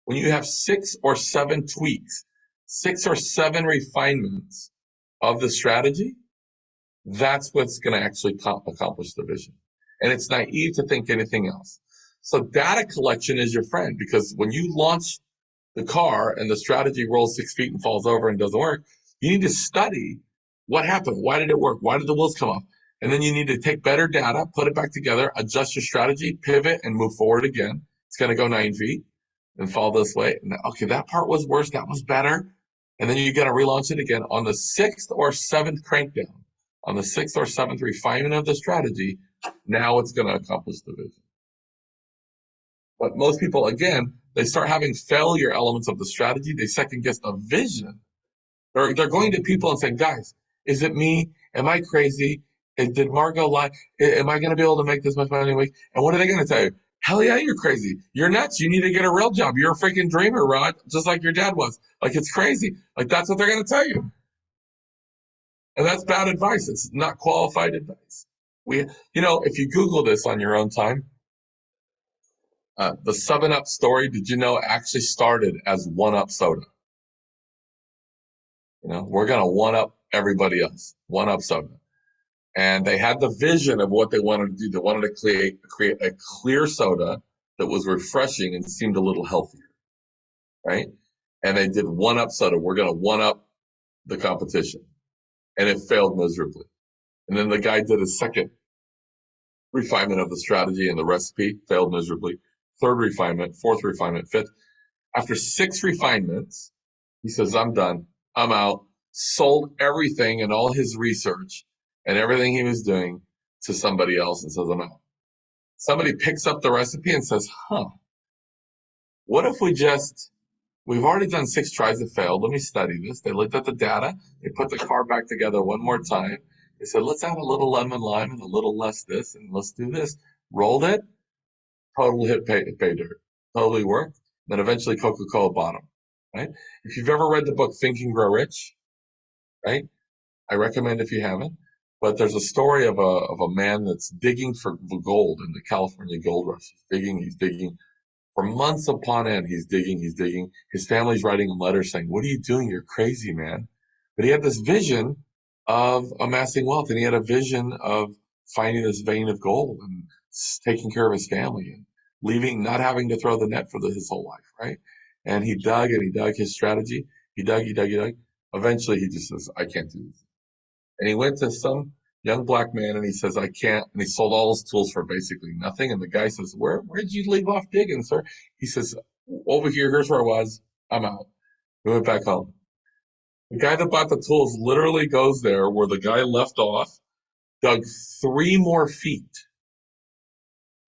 When you have 6 or 7 tweaks, 6 or 7 refinements of the strategy, that's what's going to actually accomplish the vision. And it's naive to think anything else. So data collection is your friend, because when you launch the car and the strategy rolls 6 feet and falls over and doesn't work, you need to study what happened. Why did it work? Why did the wheels come off? And then you need to take better data, put it back together, adjust your strategy, pivot, and move forward again. It's going to go 9 feet and fall this way. And okay, that part was worse. That was better. And then you got to relaunch it again on the 6th or 7th crankdown, on the 6th or 7th refinement of the strategy. Now it's going to accomplish the vision. But most people, again, they start having failure elements of the strategy. They second guess the vision. They're going to people and saying, guys, is it me? Am I crazy? Did Margot lie? Am I going to be able to make this much money a week? And what are they going to tell you? Hell yeah, you're crazy. You're nuts. You need to get a real job. You're a freaking dreamer, Rod, just like your dad was. Like, it's crazy. Like, that's what they're going to tell you. And that's bad advice. It's not qualified advice. If you Google this on your own time, the 7-Up story, did you know, actually started as 1-Up soda? We're going to 1-Up everybody else. 1-Up soda. And they had the vision of what they wanted to do. They wanted to create a clear soda that was refreshing and seemed a little healthier, right? And they did 1-Up soda. We're going to 1-Up the competition. And it failed miserably. And then the guy did a second refinement of the strategy and the recipe, failed miserably. Third refinement, fourth refinement, fifth. After 6 refinements, he says, I'm done. I'm out. Sold everything and all his research and everything he was doing to somebody else and says, I'm out. Somebody picks up the recipe and says, what if we've already done 6 tries that failed. Let me study this. They looked at the data. They put the car back together one more time. They said, let's add a little lemon lime and a little less this, and let's do this. Rolled it. Total hit pay dirt. Totally worked. Then eventually Coca-Cola bought them, right? If you've ever read the book Think and Grow Rich, right? I recommend if you haven't. But there's a story of a man that's digging for gold in the California gold rush. He's digging. For months upon end, he's digging. His family's writing him letters saying, what are you doing? You're crazy, man. But he had this vision of amassing wealth, and he had a vision of finding this vein of gold and taking care of his family and not having to throw the net for his whole life, right? And he dug his strategy. He dug. Eventually, he just says, I can't do this. And he went to some young black man and he says, I can't. And he sold all his tools for basically nothing. And the guy says, where'd you leave off digging, sir? He says, over here, here's where I was. I'm out. We went back home. The guy that bought the tools literally goes there where the guy left off, dug 3 more feet,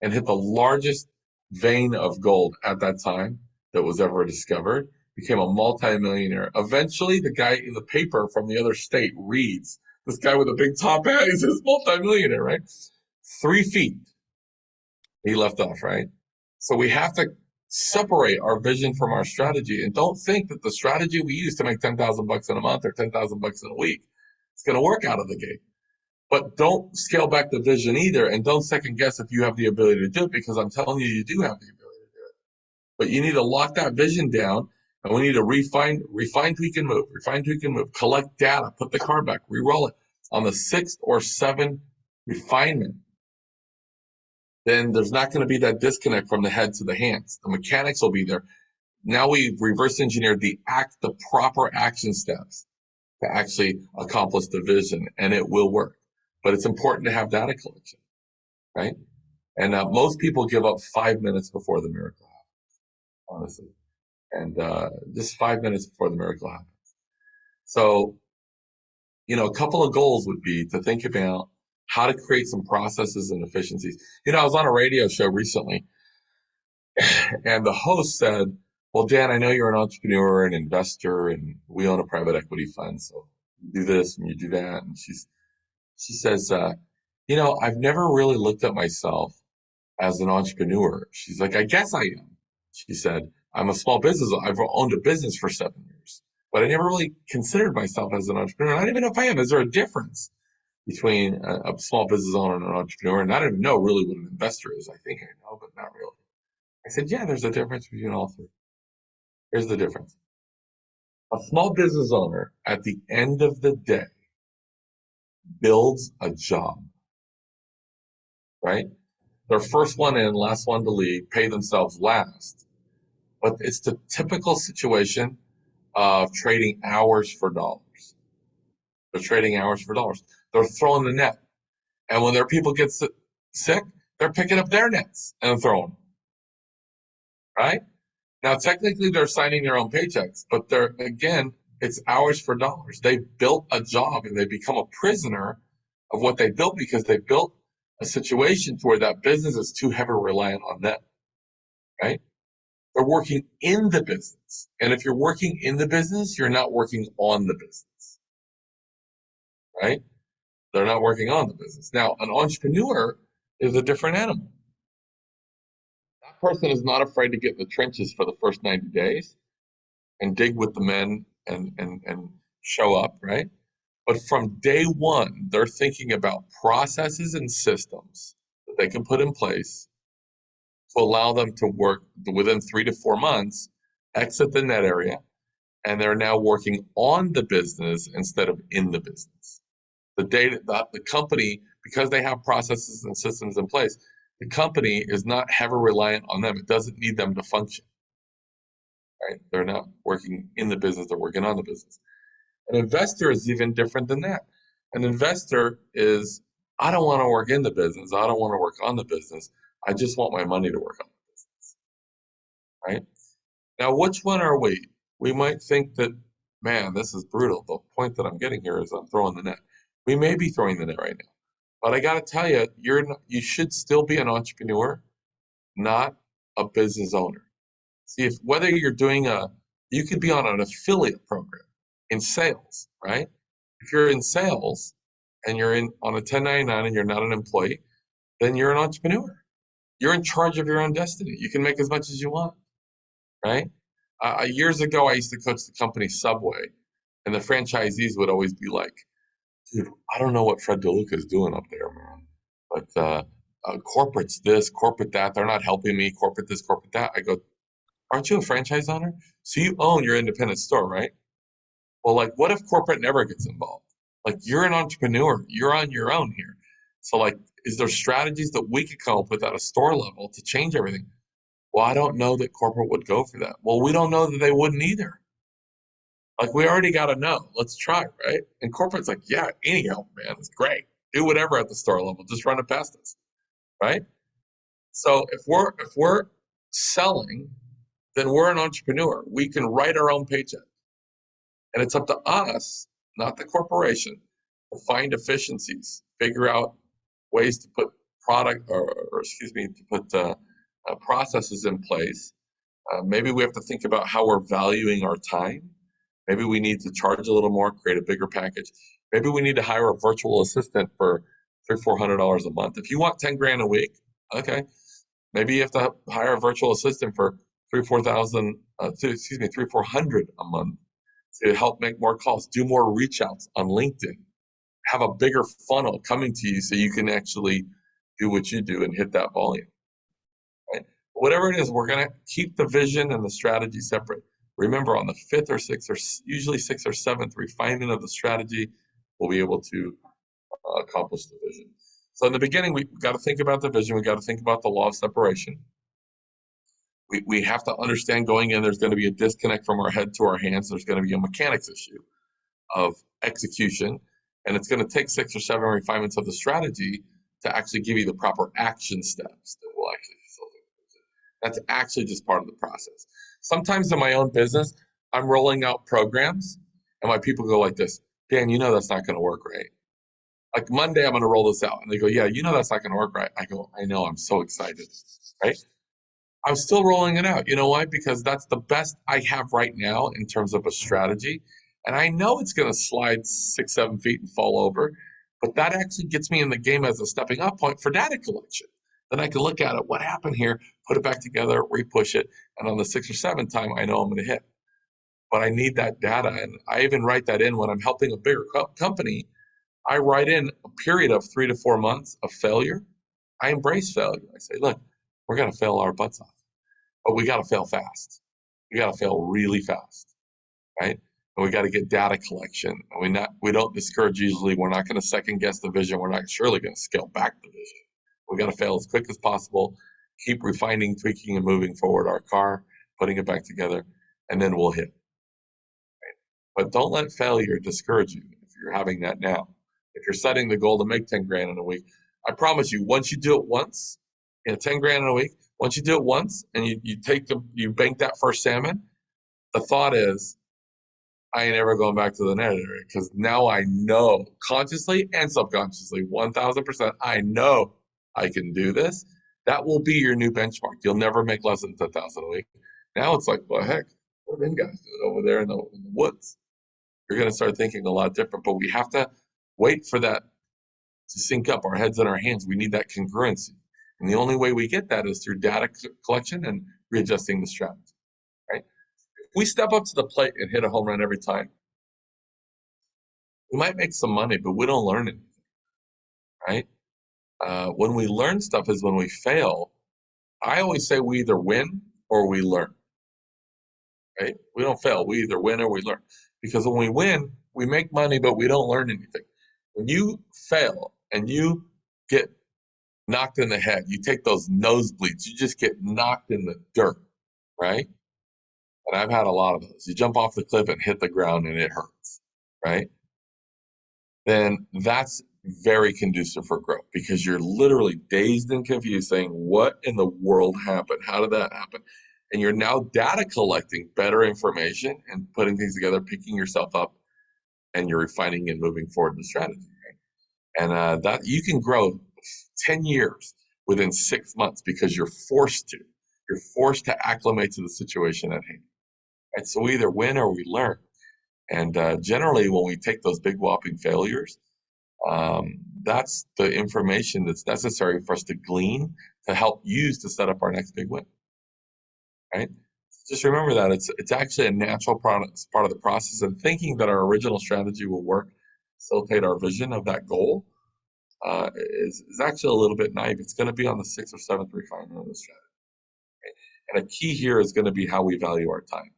and hit the largest vein of gold at that time that was ever discovered, became a multimillionaire. Eventually, the guy in the paper from the other state reads, this guy with a big top hat, he's this multimillionaire, right? 3 feet he left off, right? So we have to separate our vision from our strategy, and don't think that the strategy we use to make $10,000 in a month or $10,000 in a week is going to work out of the gate. But don't scale back the vision either, and don't second guess if you have the ability to do it, because I'm telling you, you do have the ability to do it. But you need to lock that vision down, and we need to refine, tweak, and move, collect data, put the car back, re-roll it. On the 6th or 7th refinement, then there's not going to be that disconnect from the head to the hands. The mechanics will be there. Now we've reverse engineered the proper action steps to actually accomplish the vision, and it will work. But it's important to have data collection, right? And most people give up 5 minutes before the miracle happens, honestly. And just 5 minutes before the miracle happens. So, a couple of goals would be to think about how to create some processes and efficiencies. I was on a radio show recently, and the host said, well, Dan, I know you're an entrepreneur and investor, and we own a private equity fund, so you do this and you do that. And she says, I've never really looked at myself as an entrepreneur. She's like, I guess I am. She said, I'm a small business. I've owned a business for 7 years, but I never really considered myself as an entrepreneur. I don't even know if I am. Is there a difference? between a small business owner and an entrepreneur. And I don't even know really what an investor is. I think I know, but not really. I said, yeah, there's a difference between all three. Here's the difference. A small business owner, at the end of the day, builds a job, right? They're first one in, last one to leave, pay themselves last. But it's the typical situation of trading hours for dollars. They're trading hours for dollars. They're throwing the net. And when their people get sick, they're picking up their nets and throwing them, right? Now, technically, they're signing their own paychecks, but they're, again, it's hours for dollars. They built a job and they become a prisoner of what they built because they built a situation to where that business is too heavily reliant on them, right? They're working in the business. And if you're working in the business, you're not working on the business, right? They're not working on the business. Now, an entrepreneur is a different animal. That person is not afraid to get in the trenches for the first 90 days and dig with the men and show up, right? But from day one, they're thinking about processes and systems that they can put in place to allow them to work within 3 to 4 months, exit the net area, and they're now working on the business instead of in the business. The company, because they have processes and systems in place, the company is not heavily reliant on them. It doesn't need them to function, right? They're not working in the business, they're working on the business. An investor is even different than that. An investor is, I don't want to work in the business. I don't want to work on the business. I just want my money to work on the business, right? Now, which one are we? We might think that, man, this is brutal. The point that I'm getting here is I'm throwing the net. We may be throwing the net right now, but I got to tell you, you should still be an entrepreneur, not a business owner. See, if whether you're doing you could be on an affiliate program in sales, right? If you're in sales and you're on a 1099 and you're not an employee, then you're an entrepreneur. You're in charge of your own destiny. You can make as much as you want, right? Years ago, I used to coach the company Subway, and the franchisees would always be like, dude, I don't know what Fred DeLuca is doing up there, man. But corporate's this, corporate that. They're not helping me. Corporate this, corporate that. I go, aren't you a franchise owner? So you own your independent store, right? Well, like, what if corporate never gets involved? Like, you're an entrepreneur. You're on your own here. So, like, is there strategies that we could come up with at a store level to change everything? Well, I don't know that corporate would go for that. Well, we don't know that they wouldn't either. Like, we already got to know. Let's try, right? And corporate's like, yeah, any help, man, it's great. Do whatever at the store level. Just run it past us, right? So if we're selling, then we're an entrepreneur. We can write our own paycheck, and it's up to us, not the corporation, to find efficiencies, figure out ways to put processes in place. Maybe we have to think about how we're valuing our time. Maybe we need to charge a little more, create a bigger package. Maybe we need to hire a virtual assistant for $300-400 a month. If you want 10 grand a week, okay, maybe you have to hire a virtual assistant for 300-400 a month to help make more calls, do more reach outs on LinkedIn, have a bigger funnel coming to you so you can actually do what you do and hit that volume. Right? Whatever it is, we're going to keep the vision and the strategy separate. Remember, on the fifth or sixth, or usually sixth or seventh refinement of the strategy, we'll be able to accomplish the vision. So in the beginning, we got to think about the vision. We got to think about the law of separation. We have to understand going in, there's going to be a disconnect from our head to our hands. There's going to be a mechanics issue of execution. And it's going to take 6 or 7 refinements of the strategy to actually give you the proper action steps that will actually facilitate the vision. That's actually just part of the process. Sometimes in my own business, I'm rolling out programs and my people go like this, Dan, you know that's not going to work, right? Like Monday, I'm going to roll this out. And they go, yeah, you know that's not going to work, right? I go, I know, I'm so excited, right? I'm still rolling it out. You know why? Because that's the best I have right now in terms of a strategy. And I know it's going to slide 6, 7 feet and fall over, but that actually gets me in the game as a stepping up point for data collection. Then I can look at it, what happened here, put it back together, repush it, and on the 6th or 7th time, I know I'm going to hit. But I need that data, and I even write that in when I'm helping a bigger company. I write in a period of 3 to 4 months of failure. I embrace failure. I say, look, we're going to fail our butts off, but we got to fail fast. We got to fail really fast, right? And we got to get data collection. And we don't discourage easily. We're not going to second guess the vision. We're not surely going to scale back the vision. We got to fail as quick as possible, keep refining, tweaking, and moving forward our car, putting it back together, and then we'll hit. Right? But don't let failure discourage you if you're having that now. If you're setting the goal to make 10 grand in a week, I promise you, once you do it once, 10 grand in a week, once you do it once and you bank that first salmon, the thought is, I ain't ever going back to the net area because now I know consciously and subconsciously, 1000%, I know I can do this. That will be your new benchmark. You'll never make less than 10,000 a week. Now it's like, well, heck, what are them guys doing over there in the woods? You're going to start thinking a lot different, but we have to wait for that to sync up our heads and our hands. We need that congruency. And the only way we get that is through data collection and readjusting the strategy, right? If we step up to the plate and hit a home run every time, we might make some money, but we don't learn anything, right? When we learn stuff is when we fail. I always say we either win or we learn, right? We don't fail. We either win or we learn. Because when we win, we make money, but we don't learn anything. When you fail and you get knocked in the head, you take those nosebleeds, you just get knocked in the dirt, right? And I've had a lot of those. You jump off the cliff and hit the ground and it hurts, right? Then that's very conducive for growth because you're literally dazed and confused saying, what in the world happened? How did that happen? And you're now data collecting better information and putting things together, picking yourself up, and you're refining and moving forward the strategy, right? And that you can grow 10 years within 6 months because you're forced to. You're forced to acclimate to the situation at hand. And so we either win or we learn. And generally, when we take those big whopping failures, that's the information that's necessary for us to glean to help use to set up our next big win. Right? Just remember that it's actually a natural part of the process, and thinking that our original strategy will work, facilitate our vision of that goal, is actually a little bit naive. It's going to be on the 6th or 7th refinement of the strategy. Right? And a key here is going to be how we value our time.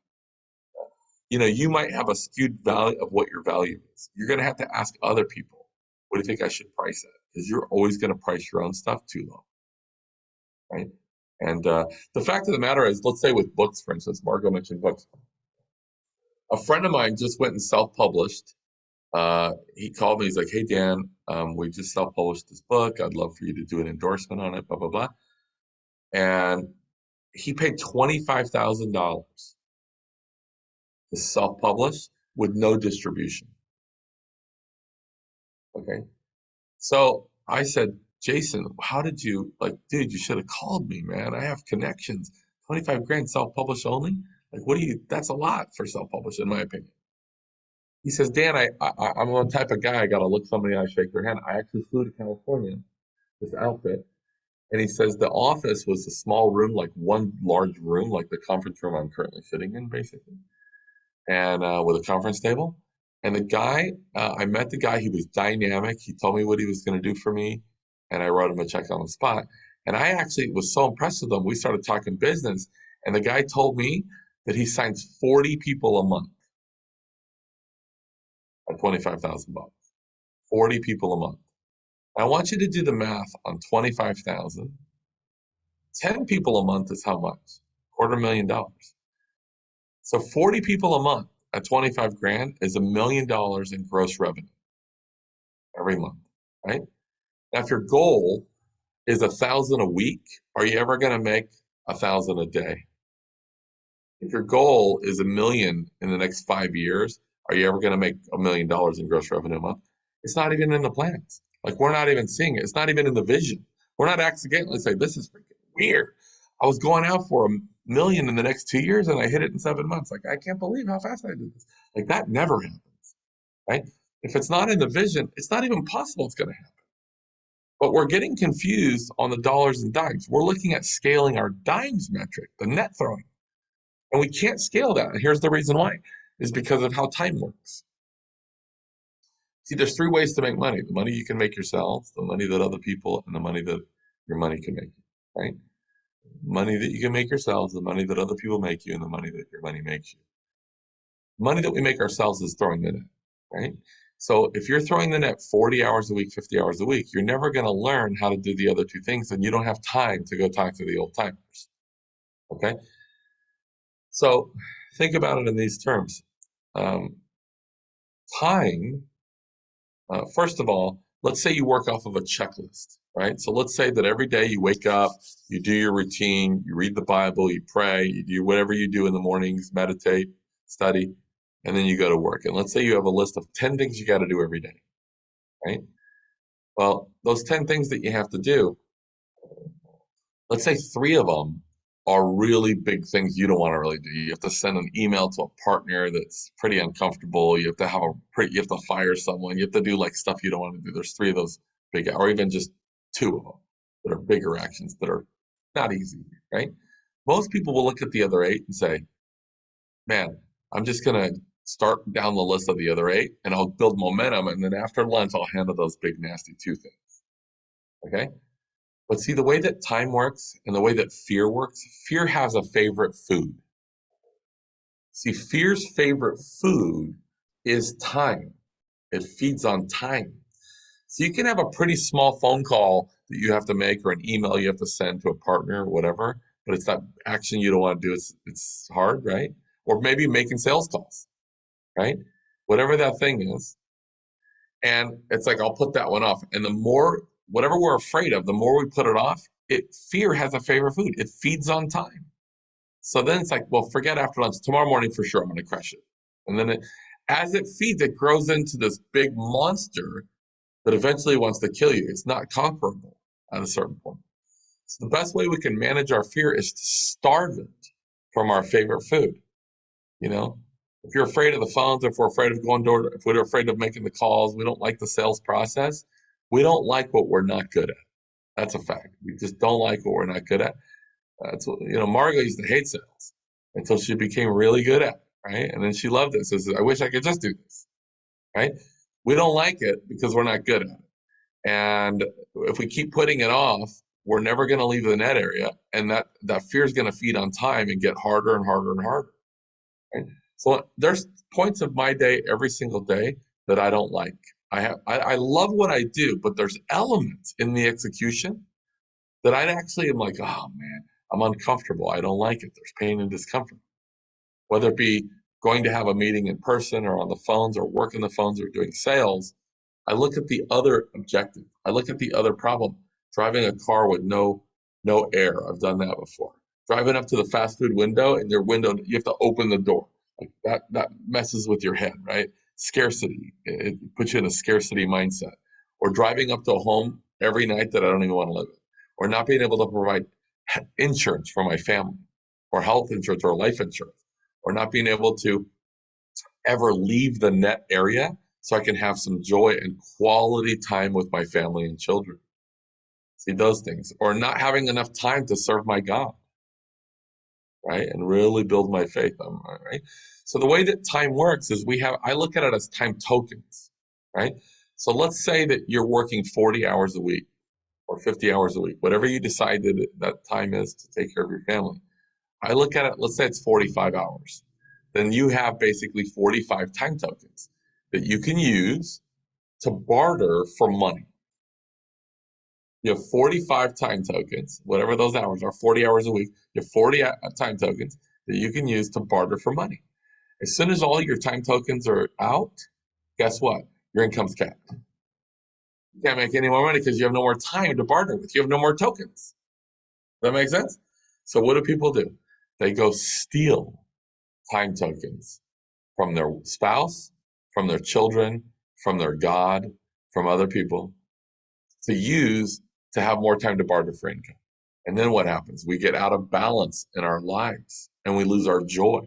You might have a skewed value of what your value is. You're going to have to ask other people, what do you think I should price at? Because you're always going to price your own stuff too low, right? And the fact of the matter is, let's say with books, for instance, Margot mentioned books. A friend of mine just went and self-published. He called me. He's like, hey, Dan, we just self-published this book. I'd love for you to do an endorsement on it, blah, blah, blah. And he paid $25,000 to self-publish with no distribution. Okay. So I said, Jason, how did you, dude, you should have called me, man. I have connections. 25 grand self-publish only? That's a lot for self-publish, in my opinion. He says, Dan, I'm one type of guy, I got to look somebody, I shake their hand. I actually flew to California, this outfit. And he says the office was a small room, like one large room, like the conference room I'm currently sitting in, basically. And with a conference table. And the guy, I met the guy, he was dynamic. He told me what he was going to do for me. And I wrote him a check on the spot. And I actually was so impressed with him. We started talking business. And the guy told me that he signs 40 people a month at $25,000. 40 people a month. I want you to do the math on 25,000. 10 people a month is how much? $250,000. So 40 people a month at 25 grand is $1 million in gross revenue every month, right? Now, if your goal is 1,000 a week, are you ever going to make 1,000 a day? If your goal is $1 million in the next 5 years, are you ever going to make $1 million in gross revenue a month? It's not even in the plans. We're not even seeing it. It's not even in the vision. We're not accidentally saying, this is freaking weird. I was going out for $1 million in the next 2 years and I hit it in 7 months. I can't believe how fast I did this. That never happens, right? If it's not in the vision, it's not even possible it's going to happen. But we're getting confused on the dollars and dimes. We're looking at scaling our dimes metric, the net throwing. And we can't scale that. And here's the reason why, is because of how time works. See, there's three ways to make money: the money you can make yourselves, the money that other people, and the money that your money can make you, right? Money that you can make yourselves, the money that other people make you, and the money that your money makes you. Money that we make ourselves is throwing the net, right? So if you're throwing the net 40 hours a week, 50 hours a week, you're never going to learn how to do the other two things, and you don't have time to go talk to the old timers. Okay? So think about it in these terms. Um, time, first of all, let's say you work off of a checklist, right? So let's say that every day you wake up, you do your routine, you read the Bible, you pray, you do whatever you do in the mornings, meditate, study, and then you go to work. And let's say you have a list of 10 things you got to do every day, right? Well, those 10 things that you have to do, let's say three of them are really big things you don't want to really do. You have to send an email to a partner that's pretty uncomfortable. You have to you have to fire someone. You have to do like stuff you don't want to do. There's three of those big, or even just two of them that are bigger actions that are not easy, right? Most people will look at the other eight and say, man, I'm just going to start down the list of the other eight and I'll build momentum. And then after lunch, I'll handle those big, nasty two things. Okay. But see, the way that time works and the way that fear works, fear has a favorite food. See, fear's favorite food is time. It feeds on time. So you can have a pretty small phone call that you have to make or an email you have to send to a partner or whatever, but it's that action you don't want to do. It's hard, right? Or maybe making sales calls, right? Whatever that thing is. And it's like, I'll put that one off. And the more, whatever we're afraid of, the more we put it off, fear has a favorite food. It feeds on time. So then it's like, well, forget after lunch. Tomorrow morning for sure, I'm going to crush it. And then as it feeds, it grows into this big monster that eventually wants to kill you. It's not conquerable at a certain point. So the best way we can manage our fear is to starve it from our favorite food. You know, if you're afraid of the phones, if we're afraid of going door, if we're afraid of making the calls, we don't like the sales process. We don't like what we're not good at. That's a fact. We just don't like what we're not good at. That's what, Margo used to hate sales until she became really good at it, right? And then she loved it. Says, I wish I could just do this, right? We don't like it because we're not good at it. And if we keep putting it off, we're never going to leave the net area. And that fear is going to feed on time and get harder and harder and harder. Right? So there's points of my day every single day that I don't like. I love what I do, but there's elements in the execution that I actually am like, oh man, I'm uncomfortable. I don't like it. There's pain and discomfort. Whether it be going to have a meeting in person or on the phones or working the phones or doing sales, I look at the other objective. I look at the other problem. Driving a car with no air. I've done that before. Driving up to the fast food window and your window, you have to open the door. Like that messes with your head, right? Scarcity. It puts you in a scarcity mindset. Or driving up to a home every night that I don't even want to live in. Or not being able to provide insurance for my family, or health insurance or life insurance, or not being able to ever leave the net area so I can have some joy and quality time with my family and children. See those things, or not having enough time to serve my God, right? And really build my faith on, right? So the way that time works is I look at it as time tokens, right? So let's say that you're working 40 hours a week or 50 hours a week, whatever you decide that time is to take care of your family. I look at it, let's say it's 45 hours. Then you have basically 45 time tokens that you can use to barter for money. You have 45 time tokens, whatever those hours are, 40 hours a week. You have 40 time tokens that you can use to barter for money. As soon as all your time tokens are out, guess what? Your income's capped. You can't make any more money because you have no more time to barter with. You have no more tokens. Does that make sense? So what do people do? They go steal time tokens from their spouse, from their children, from their God, from other people to use to have more time to barter for income. And then what happens? We get out of balance in our lives and we lose our joy.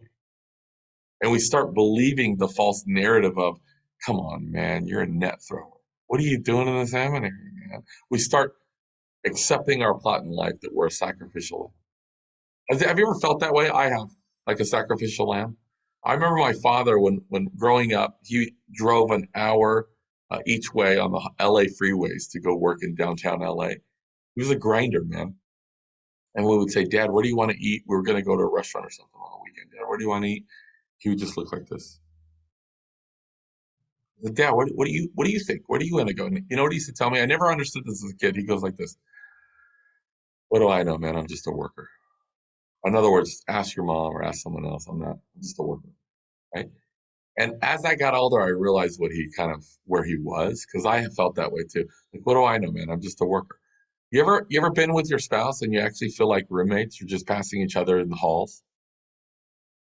And we start believing the false narrative of, come on, man, you're a net thrower. What are you doing in the seminary, man? We start accepting our plot in life that we're a sacrificial lamb. Have you ever felt that way? I have, like a sacrificial lamb. I remember my father when growing up, he drove an hour each way on the LA freeways to go work in downtown LA. He was a grinder, man. And we would say, Dad, where do you want to eat? We were going to go to a restaurant or something on the weekend. Dad, where do you want to eat? He would just look like this. I said, Dad, what do you think? Where do you want to go? And you know what he used to tell me? I never understood this as a kid. He goes like this. What do I know, man? I'm just a worker. In other words, ask your mom or ask someone else. I'm just a worker. Right. And as I got older, I realized where he was, because I have felt that way too. Like, what do I know, man? I'm just a worker. You ever been with your spouse and you actually feel like roommates? You're just passing each other in the halls,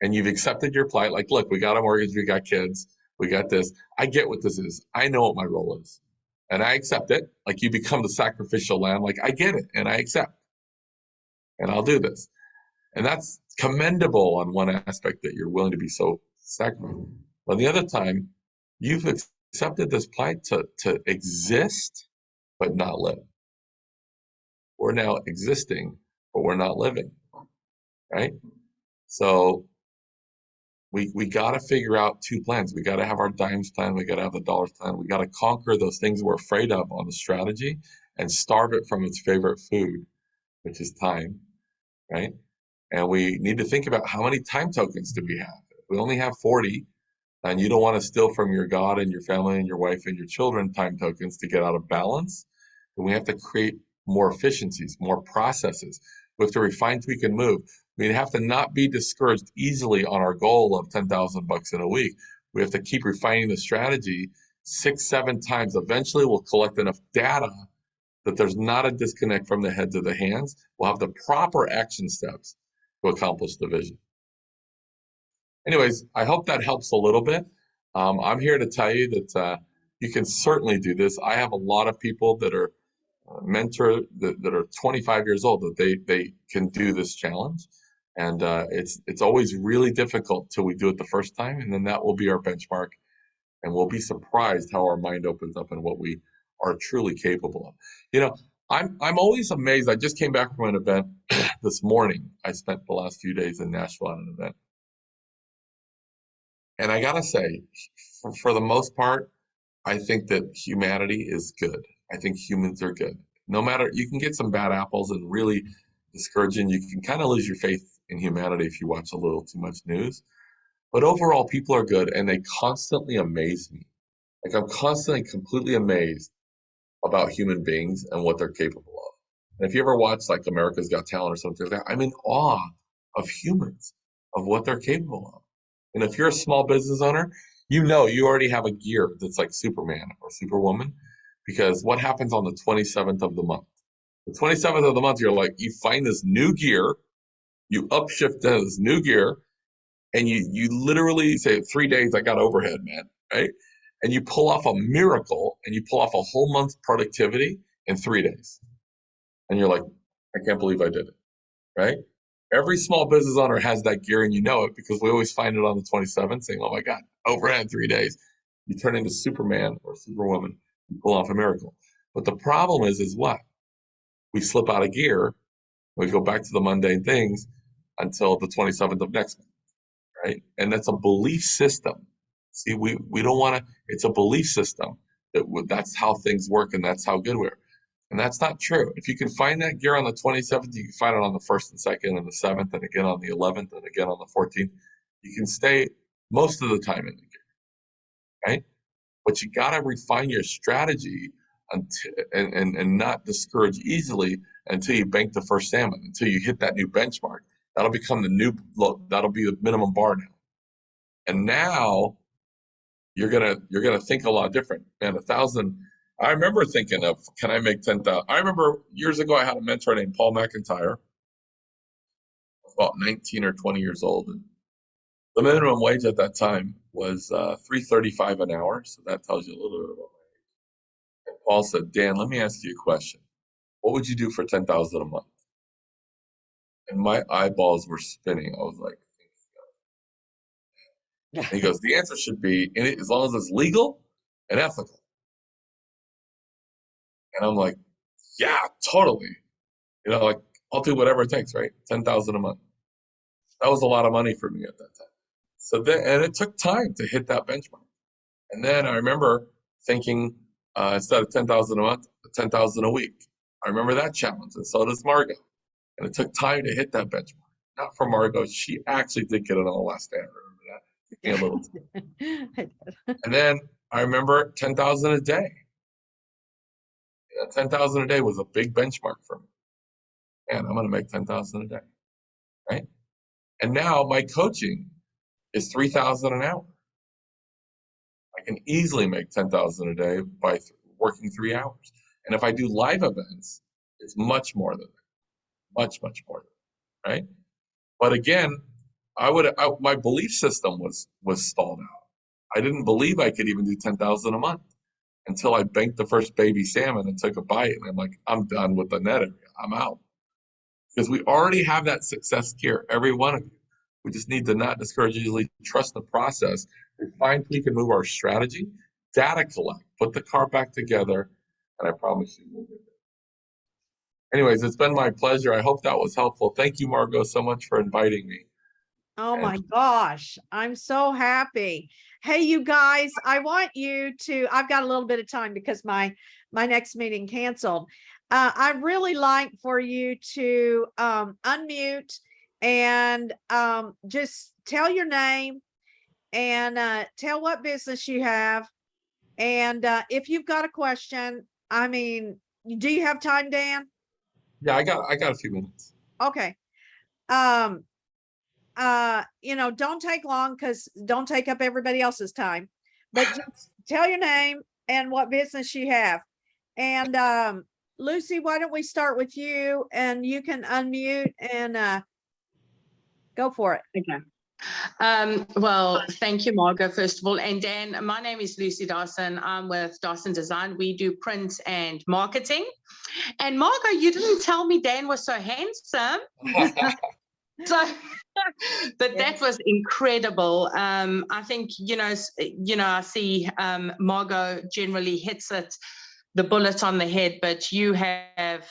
and you've accepted your plight. Like, look, we got a mortgage, we got kids, we got this. I get what this is. I know what my role is, and I accept it. Like, you become the sacrificial lamb. Like, I get it, and I accept, and I'll do this. And that's commendable on one aspect, that you're willing to be so sacrificial. On the other time, you've accepted this plight to exist but not live. We're now existing, but we're not living, right? So we got to figure out two plans. We got to have our dimes plan. We got to have the dollars plan. We got to conquer those things we're afraid of on the strategy and starve it from its favorite food, which is time, right? And we need to think about, how many time tokens do we have? If we only have 40, and you don't want to steal from your God and your family and your wife and your children time tokens to get out of balance, then we have to create more efficiencies, more processes. We have to refine, tweak, and move. We have to not be discouraged easily on our goal of 10,000 bucks in a week. We have to keep refining the strategy 6, 7 times. Eventually, we'll collect enough data that there's not a disconnect from the head to the hands. We'll have the proper action steps to accomplish the vision. Anyways, I hope that helps a little bit. I'm here to tell you that you can certainly do this. I have a lot of people that are that are 25 years old, that they can do this challenge. And it's always really difficult till we do it the first time, and then that will be our benchmark, and we'll be surprised how our mind opens up and what we are truly capable of. You know, I'm always amazed. I just came back from an event this morning. I spent the last few days in Nashville at an event. And I gotta say, for the most part, I think that humanity is good. I think humans are good. No matter, you can get some bad apples and really discouraging. You can kind of lose your faith in humanity if you watch a little too much news. But overall, people are good, and they constantly amaze me. Like, I'm constantly completely amazed about human beings and what they're capable of. And if you ever watch like America's Got Talent or something like that, I'm in awe of humans, of what they're capable of. And if you're a small business owner, you know you already have a gear that's like Superman or Superwoman, because what happens on the 27th of the month? The 27th of the month, you're like, you find this new gear, you upshift to this new gear, and you literally say, 3 days, I got overhead, man, right? And you pull off a miracle, and you pull off a whole month's productivity in 3 days. And you're like, I can't believe I did it, right? Every small business owner has that gear, and you know it because we always find it on the 27th, saying, oh my God, overhead 3 days. You turn into Superman or Superwoman, you pull off a miracle. But the problem is what? We slip out of gear, we go back to the mundane things until the 27th of next month, right? And that's a belief system. See, we don't want to, it's a belief system that's how things work, and that's how good we are. And that's not true. If you can find that gear on the 27th, you can find it on the 1st and 2nd and the 7th, and again on the 11th, and again on the 14th. You can stay most of the time in the gear, right? But you got to refine your strategy until, and not discourage easily until you bank the first salmon, until you hit that new benchmark. That'll become the new look. That'll be the minimum bar now. And now you're gonna think a lot different. Man, 1,000. I remember thinking of, can I make 10,000? I remember years ago I had a mentor named Paul McIntyre, about 19 or 20 years old, and the minimum wage at that time was $3.35 an hour. So that tells you a little bit about my age. And Paul said, Dan, let me ask you a question. What would you do for 10,000 a month? And my eyeballs were spinning. I was like, and he goes, the answer should be, as long as it's legal and ethical. And I'm like, yeah, totally. Like, I'll do whatever it takes, right? 10,000 a month. That was a lot of money for me at that time. So then, and it took time to hit that benchmark. And then I remember thinking instead of 10,000 a month, 10,000 a week. I remember that challenge, and so does Margot. And it took time to hit that benchmark. Not for Margot, she actually did get it on the last day. I remember that. It took me a little time. And then I remember 10,000 a day. 10,000 a day was a big benchmark for me. And I'm going to make 10,000 a day, right? And now my coaching is 3,000 an hour. I can easily make 10,000 a day by working 3 hours. And if I do live events, it's much more than that, much more than that, right? But again, my belief system was stalled out. I didn't believe I could even do 10,000 a month until I banked the first baby salmon and took a bite, and I'm like, I'm done with the net area. I'm out. Because we already have that success here, every one of you. We just need to not discourage easily, trust the process, refine, tweak, and move our strategy, data collect, put the car back together, and I promise you we'll get there. Anyways, it's been my pleasure. I hope that was helpful. Thank you, Margot, so much for inviting me. Oh my gosh, I'm so happy. Hey, you guys, I want you to, I've got a little bit of time because my next meeting canceled. I'd really like for you to unmute and just tell your name and tell what business you have. And if you've got a question, I mean, do you have time, Dan? Yeah, I got a few minutes. Okay. You know, don't take long, because don't take up everybody else's time, but just tell your name and what business you have. And Lucy, why don't we start with you, and you can unmute and go for it. Okay. Well, thank you, Margot, first of all. And Dan, my name is Lucy Dawson. I'm with Dawson Design. We do print and marketing. And Margot, you didn't tell me Dan was so handsome. So, but that was incredible. I think, I see Margot generally hits the bullet on the head, but you have,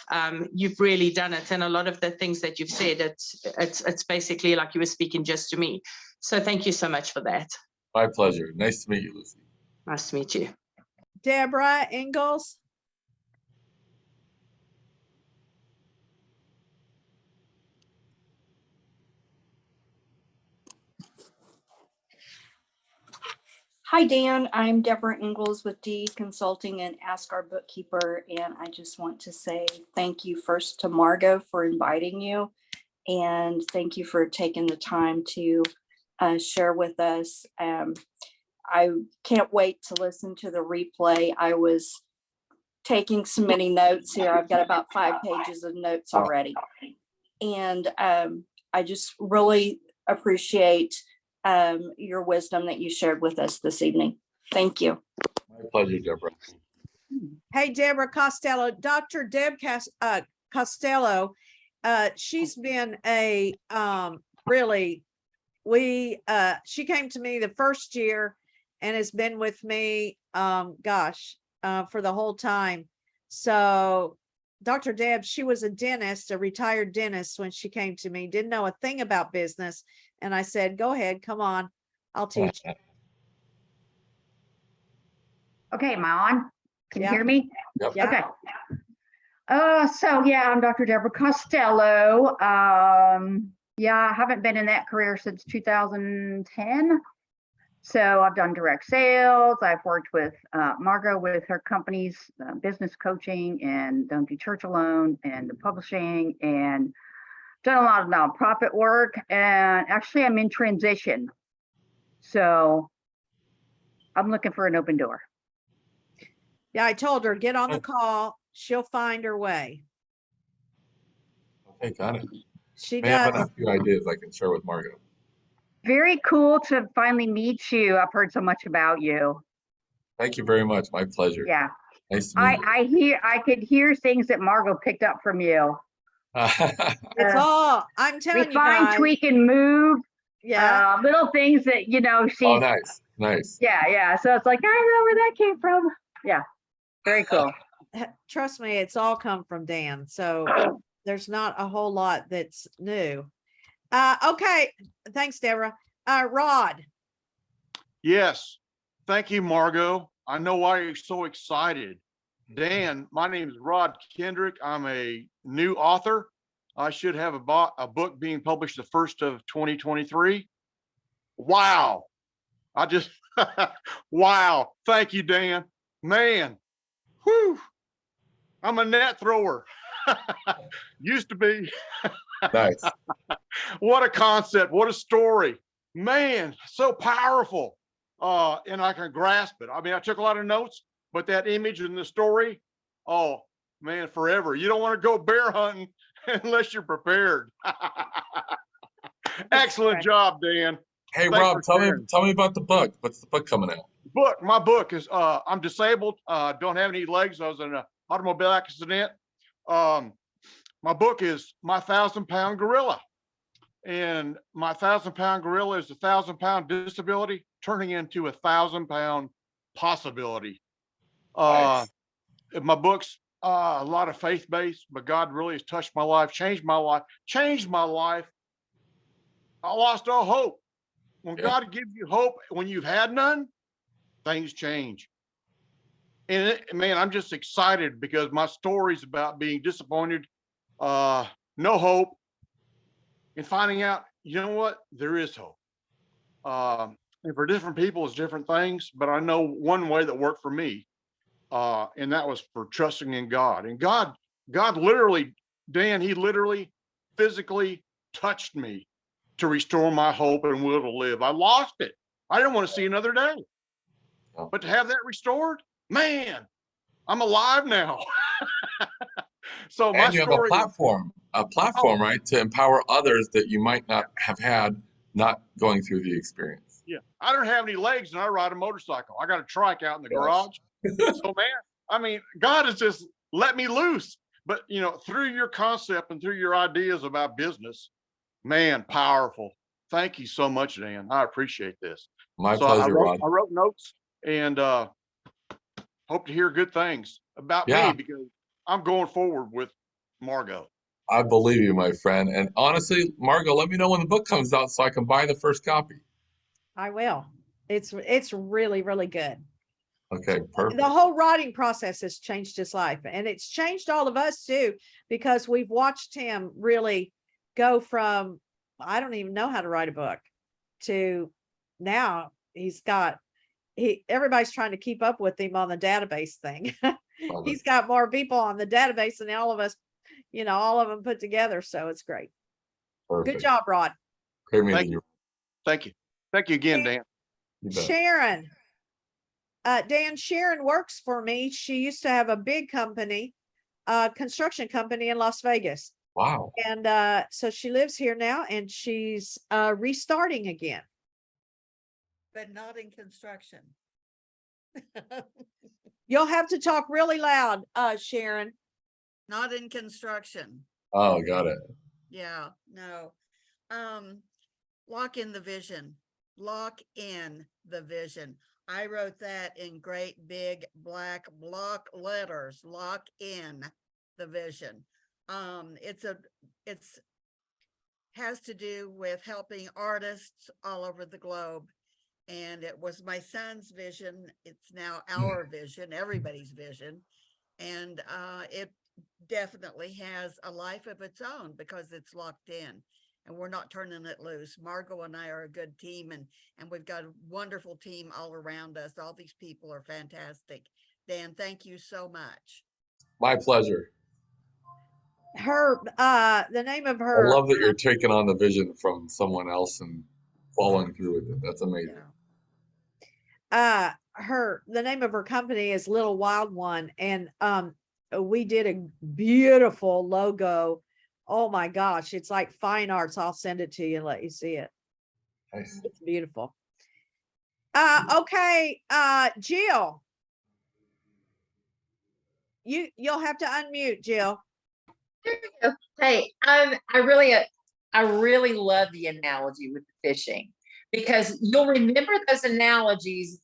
you've really done it. And a lot of the things that you've said, it's basically like you were speaking just to me. So thank you so much for that. My pleasure. Nice to meet you, Lucy. Nice to meet you. Deborah Ingalls. Hi, Dan. I'm Deborah Ingalls with D Consulting and Ask Our Bookkeeper. And I just want to say thank you first to Margot for inviting you. And thank you for taking the time to share with us. I can't wait to listen to the replay. I was taking so many notes here. I've got about 5 pages of notes already. And I just really appreciate your wisdom that you shared with us this evening. Thank you. My pleasure, Deborah. Hey, Deborah Costello, Dr. Deb Costello, she's been a really, she came to me the first year and has been with me, for the whole time. So Dr. Deb, she was a dentist, a retired dentist when she came to me, didn't know a thing about business. And I said, go ahead, come on, I'll teach you. Okay, am I on? Can you hear me? Yep. Yeah. Okay. So yeah, I'm Dr. Deborah Costello. Yeah, I haven't been in that career since 2010. So I've done direct sales. I've worked with Margot with her company's business coaching, and Don't Do Church Alone and the publishing, and done a lot of nonprofit work. And actually I'm in transition. So I'm looking for an open door. Yeah, I told her, get on the call. She'll find her way. Okay, got it. She May have does. a few ideas I can share with Margot. Very cool to finally meet you. I've heard so much about you. Thank you very much. My pleasure. Yeah. Nice to meet you. I could hear things that Margot picked up from you. It's all, I'm telling you Refine, guys. tweak, and move. Yeah. Little things that, she. Oh, nice. Yeah. So it's like, I know where that came from. Yeah. Very cool. Trust me, it's all come from Dan. So there's not a whole lot that's new. Okay. Thanks, Deborah. Rod. Yes. Thank you, Margot. I know why you're so excited. Dan, my name is Rod Kendrick. I'm a new author. I should have a book being published the 1st of 2023. Wow. I just, wow. Thank you, Dan. Man, whew. I'm a net thrower. Used to be. Nice. What a concept. What a story. Man, so powerful. And I can grasp it. I mean, I took a lot of notes, but that image in the story, oh man, forever. You don't want to go bear hunting unless you're prepared. Excellent job, Dan. Hey, Thanks Rob, for tell sharing. me about the book. What's the book coming out? My book is I'm disabled, don't have any legs. I was in an automobile accident. My book is My 1,000-Pound Gorilla. And my 1,000-pound gorilla is a 1,000-pound disability turning into a 1,000-pound possibility. Nice. My book's a lot of faith-based, but God really has touched my life, changed my life. I lost all hope. When Yeah. God gives you hope, when you've had none, things change. And man, I'm just excited because my story's about being disappointed, no hope, and finding out, you know what, there is hope. And for different people, it's different things, but I know one way that worked for me, and that was for trusting in God. And God literally, Dan, he literally physically touched me to restore my hope and will to live. I lost it. I didn't want to see another day. Oh. But to have that restored, man, I'm alive now. So my And you have story, a platform, right, to empower others that you might not have had not going through the experience. yeah, I don't have any legs and I ride a motorcycle. I got a trike out in the garage. So man, I mean, God has just let me loose. But you know, through your concept and through your ideas about business, man, powerful. Thank you so much, Dan. I appreciate this. My So pleasure, Rod. I wrote notes and hope to hear good things about Yeah. me because I'm going forward with Margot. I believe you, my friend. And honestly, Margot, let me know when the book comes out so I can buy the first copy. I will. It's really, really good. Okay, perfect. The whole writing process has changed his life, and it's changed all of us too, because we've watched him really go from, I don't even know how to write a book, to now everybody's trying to keep up with him on the database thing. He's got more people on the database than all of us, all of them put together. So it's great. Perfect. Good job, Rod. Great meeting you. Thank you. Thank you again, Dan. You bet. Sharon. Dan, Sharon works for me. She used to have a big company, construction company in Las Vegas. Wow. And so she lives here now, and she's restarting again. But not in construction. You'll have to talk really loud, Sharon. Not in construction. Oh, got it. Yeah, no. Lock in the vision. Lock in the vision. I wrote that in great big black block letters. Lock in the vision. It's has to do with helping artists all over the globe. And it was my son's vision. It's now our vision, everybody's vision. And it definitely has a life of its own because it's locked in and we're not turning it loose. Margot and I are a good team, and we've got a wonderful team all around us. All these people are fantastic. Dan, thank you so much. My pleasure. The name of her. I love that you're taking on the vision from someone else and following through with it. That's amazing. Yeah. The name of her company is Little Wild One, and we did a beautiful logo. Oh my gosh, it's like fine arts. I'll send it to you and let you see it. Nice. It's beautiful. Okay, Jill. You'll have to unmute, Jill. Hey, I really love the analogy with the fishing, because you'll remember those analogies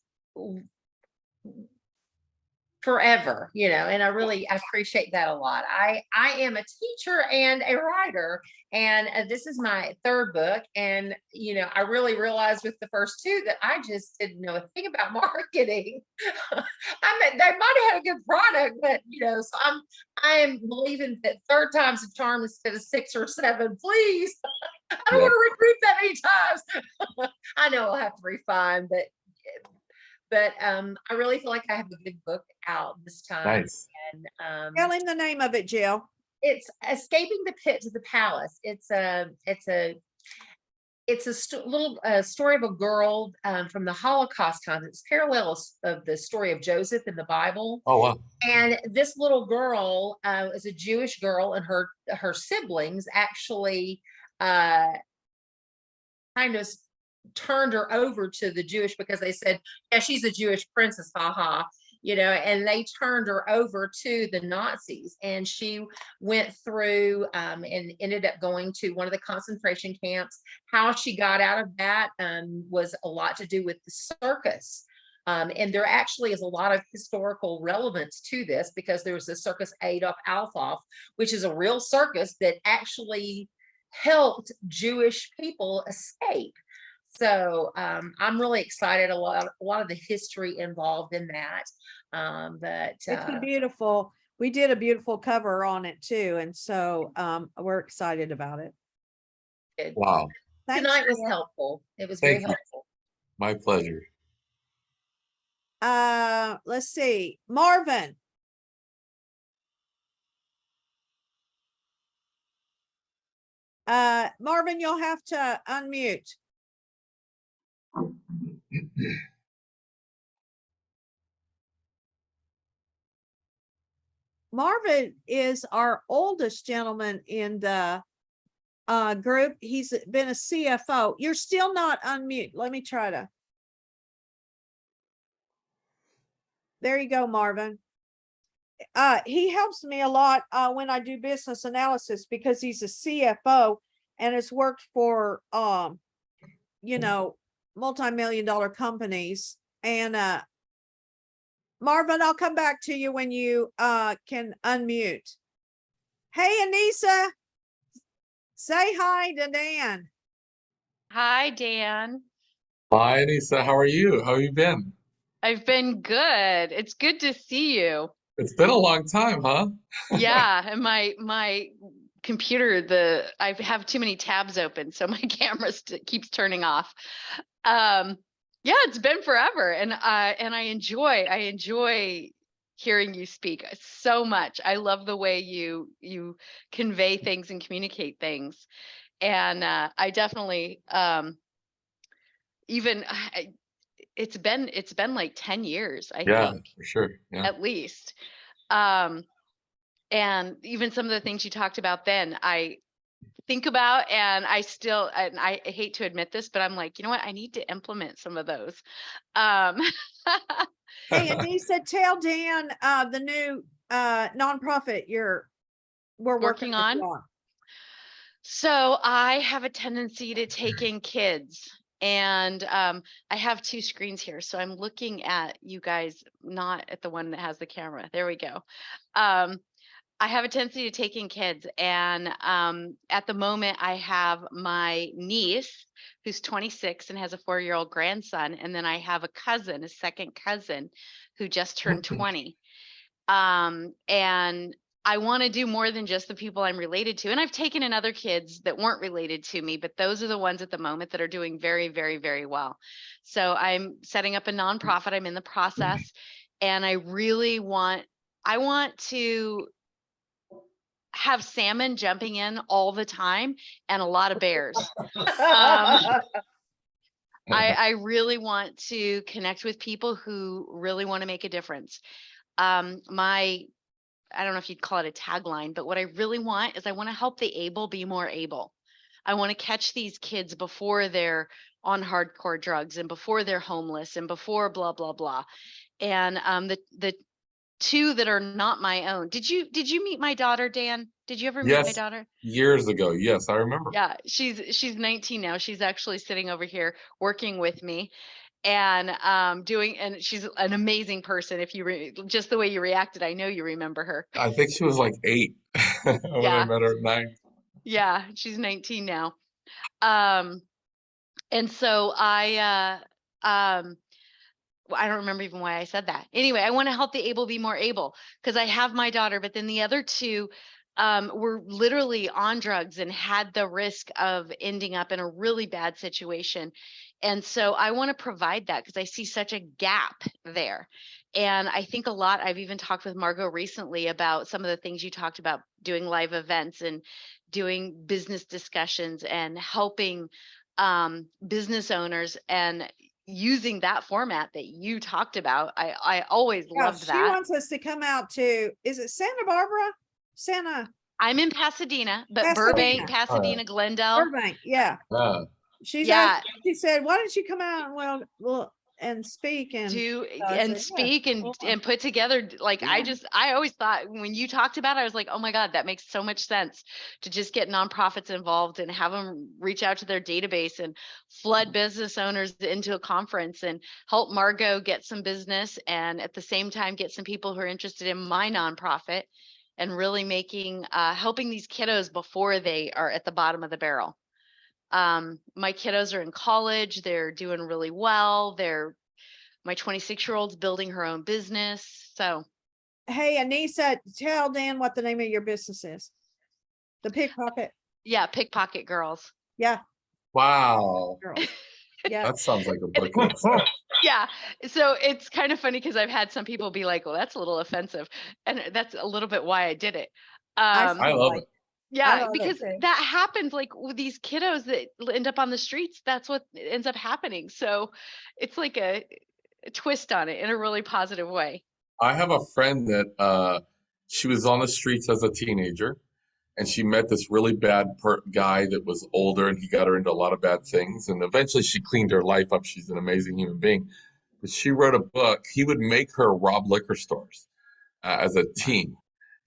forever, you know, and I appreciate that a lot. I am a teacher and a writer, and this is my third book. And, you know, I really realized with the first two that I just didn't know a thing about marketing. I mean, they might have had a good product, but, you know, so I am believing that third time's a charm instead of 6 or 7, please. I don't Yep. want to recruit that many times. I know I'll have to refine, but I really feel like I have a good book out this time. Nice. And Tell him the name of it, Jill. it's Escaping the Pit to the Palace. It's a little story of a girl from the Holocaust times. It's parallels of the story of Joseph in the Bible. Oh, wow. And this little girl is a Jewish girl, and her siblings actually kind of turned her over to the Jewish, because they said, yeah, she's a Jewish princess, haha, you know, and they turned her over to the Nazis. And she went through and ended up going to one of the concentration camps. How she got out of that was a lot to do with the circus. And there actually is a lot of historical relevance to this, because there was a circus Adolf Alfoff, which is a real circus that actually helped Jewish people escape. So I'm really excited. A lot of the history involved in that. It's a beautiful, we did a beautiful cover on it too. And so we're excited about it. Wow. Thanks, tonight was Jill. helpful. It was very Thank you. helpful. My pleasure. Let's see, Marvin. Marvin, you'll have to unmute. Marvin is our oldest gentleman in the group. He's been a CFO. You're still not unmute. Let me try to. There you go, Marvin. He helps me a lot when I do business analysis, because he's a CFO and has worked for you know, multi-million-dollar companies. And Marvin, I'll come back to you when you can unmute. Hey, Anissa, say hi to Dan. Hi, Dan. Hi, Anissa. How are you? How have you been? I've been good. It's good to see you. It's been a long time, huh? Yeah, and my computer, I have too many tabs open, so my camera keeps turning off. Yeah, it's been forever, and I enjoy hearing you speak so much. I love the way you convey things and communicate things, and I definitely even. It's been like 10 years, I Yeah, think, for sure. Yeah. at least. And even some of the things you talked about then, I think about, and I hate to admit this, but I'm like, you know what? I need to implement some of those. Hey, Anissa, tell Dan the new nonprofit we're working on. with you on. So I have a tendency to take in kids. And I have 2 screens here, so I'm looking at you guys, not at the one that has the camera. There we go. I have a tendency to take in kids, and at the moment I have my niece who's 26 and has a 4-year-old grandson, and then I have a second cousin who just turned 20. And I want to do more than just the people I'm related to. And I've taken in other kids that weren't related to me, but those are the ones at the moment that are doing very, very, very well. So I'm setting up a nonprofit. I'm in the process, and I want to have salmon jumping in all the time and a lot of bears. I really want to connect with people who really want to make a difference. I don't know if you'd call it a tagline, but what I really want is I want to help the able be more able. I want to catch these kids before they're on hardcore drugs and before they're homeless and before blah, blah, blah. And the 2 that are not my own. Did you meet my daughter, Dan? Did you ever meet my Yes, daughter? years ago. Yes, I remember. Yeah, she's 19 now. She's actually sitting over here working with me. and and she's an amazing person. If you just the way you reacted, I know you remember her. I think she was like 8 when I Yeah. met her at 9. Yeah, she's 19 now. And so I don't remember even why I said that. Anyway, I want to help the able be more able, because I have my daughter, but then the other two were literally on drugs and had the risk of ending up in a really bad situation. And so I want to provide that because I see such a gap there. And I think I've even talked with Margot recently about some of the things you talked about, doing live events and doing business discussions and helping business owners, and using that format that you talked about. I always Yeah, loved she that. wants us to come out to, is it Santa Barbara? Santa I'm in Pasadena, but Pasadena. Burbank, Pasadena, Glendale. Burbank, yeah. Ah, She's Yeah. she said, why don't you come out and well and speak and Do I and said, yeah, speak and cool. and put together, like, Yeah. I always thought when you talked about it, I was like, oh my God, that makes so much sense to just get nonprofits involved and have them reach out to their database and flood business owners into a conference and help Margot get some business, and at the same time get some people who are interested in my nonprofit, and really making helping these kiddos before they are at the bottom of the barrel. My kiddos are in college, they're doing really well. My 26-year-old's building her own business. So Hey, Anissa, tell Dan what the name of your business is. The Pickpocket. yeah, Pickpocket Girls. Yeah, wow. girls. Yeah. That sounds like a book concept. Yeah. So it's kind of funny because I've had some people be like, well, that's a little offensive. And that's a little bit why I did it. I love it. Yeah, love it because too. that happens, like with these kiddos that end up on the streets. That's what ends up happening. So it's like a twist on it in a really positive way. I have a friend that she was on the streets as a teenager, and she met this really bad guy that was older, and he got her into a lot of bad things. And eventually, she cleaned her life up. She's an amazing human being. But she wrote a book. He would make her rob liquor stores as a teen,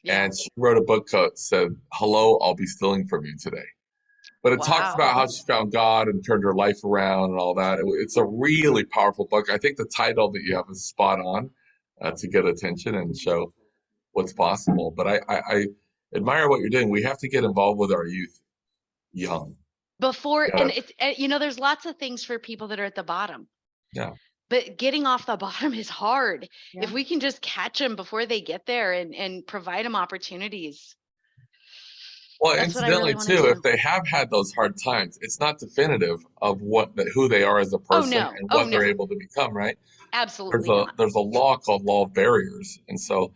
Yeah. and she wrote a book that said, "Hello, I'll be stealing from you today." But it talks Wow. about how she found God and turned her life around and all that. It's a really powerful book. I think the title that you have is spot on to get attention and show what's possible. But I admire what you're doing. We have to get involved with our youth young. Before, Yeah. and it's, there's lots of things for people that are at the bottom. Yeah. But getting off the bottom is hard. Yeah. If we can just catch them before they get there and provide them opportunities. Well, That's what I really incidentally, wanna too, do. if they have had those hard times, it's not definitive of who they are as a person no. and Oh, what they're no. able to become, right? Absolutely not. There's a law called law of barriers. And so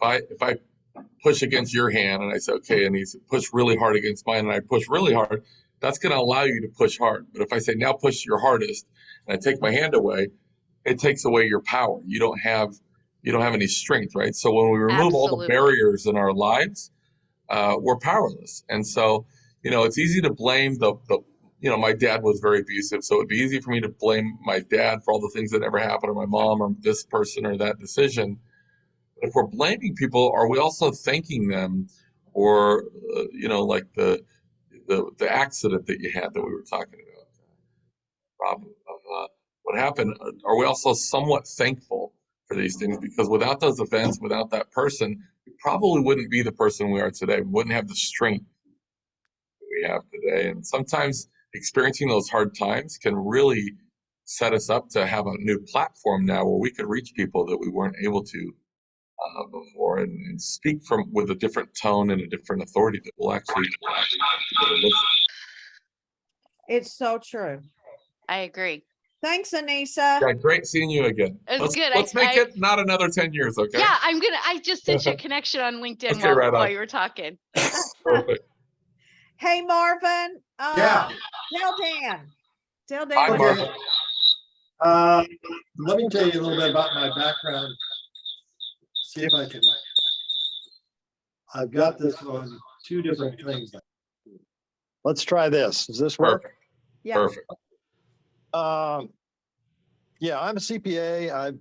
if I push against your hand and I say, okay, and he's push really hard against mine and I push really hard, that's going to allow you to push hard. But if I say, now push your hardest, and I take my hand away, it takes away your power. You don't have any strength, right? So when we remove all the Absolutely. barriers in our lives, we're powerless. And so, it's easy to blame my dad was very abusive. So it'd be easy for me to blame my dad for all the things that never happened, or my mom, or this person, or that decision. But if we're blaming people, are we also thanking them, or like the accident that you had that we were talking about, Rob? What happened? Are we also somewhat thankful for these things? Because without those events, without that person, we probably wouldn't be the person we are today. We wouldn't have the strength that we have today. And sometimes experiencing those hard times can really set us up to have a new platform now where we could reach people that we weren't able to before, and speak with a different tone and a different authority that will actually listen. It's so true. I agree. Thanks, Anissa. Yeah, great seeing you again. It was good. Let's make it not another 10 years, okay? Yeah, I just sent you a connection on LinkedIn Okay, right while on. you were talking. Perfect. Hey, Marvin. Yeah. Tell Dan. Tell Dan. Hi, what Marvin. Let me tell you a little bit about my background. See if I can. I've got this on 2 different things. Let's try this. Does this work? Perfect. Yeah. Perfect. Yeah, I'm a CPA. I've,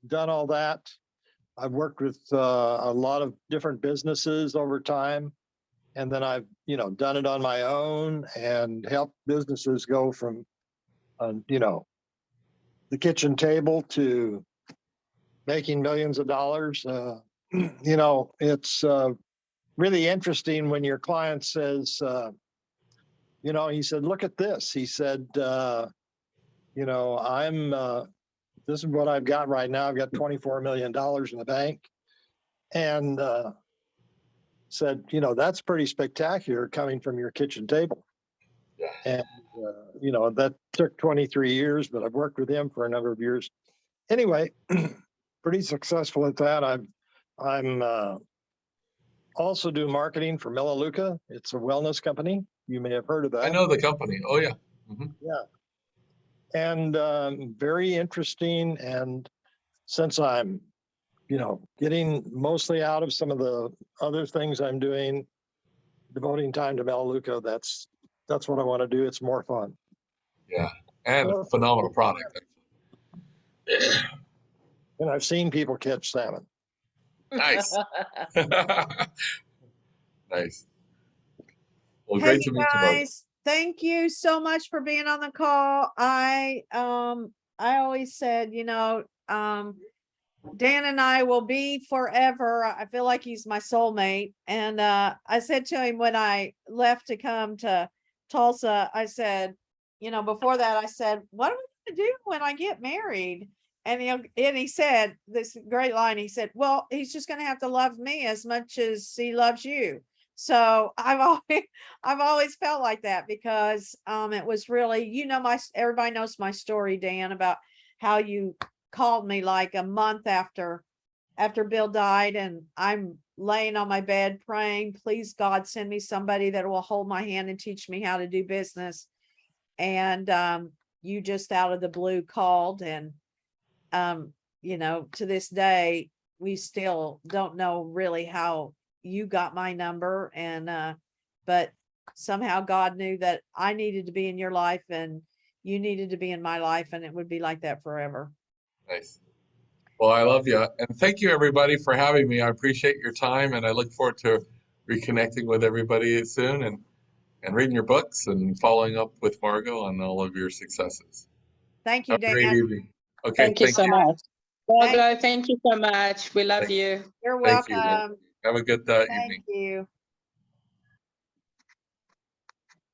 done all that. I've worked with a lot of different businesses over time. And then I've, done it on my own and helped businesses go from, the kitchen table to making millions of dollars. You know, it's really interesting when your client says, you know, he said, look at this. He said, you know, this is what I've got right now. I've got $24 million in the bank. And said, you know, that's pretty spectacular coming from your kitchen table. Yeah. And, you know, that took 23 years, but I've worked with him for a number of years. Anyway, pretty successful at that. I'm also do marketing for Melaleuca. It's a wellness company. You may have heard of that. I know the company. Oh yeah. Yeah. And very interesting. And since I'm, you know, getting mostly out of some of the other things I'm doing, devoting time to Melaleuca, that's what I want to do. It's more fun. Yeah. And a phenomenal product. And I've seen people catch salmon. Nice. Nice. Well, Hey, great to you meet you, Mark. guys, thank you so much for being on the call. I always said, you know, Dan and I will be forever. I feel like he's my soulmate. And I said to him when I left to come to Tulsa, I said, you know, before that, I said, what are we gonna do when I get married? And he said this great line. He said, well, he's just gonna have to love me as much as he loves you. So I've always felt like that because it was really, you know, everybody knows my story, Dan, about how you called me like a month after Bill died, and I'm laying on my bed praying, please God, send me somebody that will hold my hand and teach me how to do business. And you just out of the blue called, and you know, to this day, we still don't know really how you got my number. And but somehow God knew that I needed to be in your life and you needed to be in my life, and it would be like that forever. Nice. Well, I love you. And thank you, everybody, for having me. I appreciate your time, and I look forward to reconnecting with everybody soon and reading your books and following up with Margot on all of your successes. Thank you, Have a great Dan. evening. Okay, Thank you so you. much. Margo, thank you so much. We love Thank- you. You're Thank you. welcome. Have a good Thank evening. you.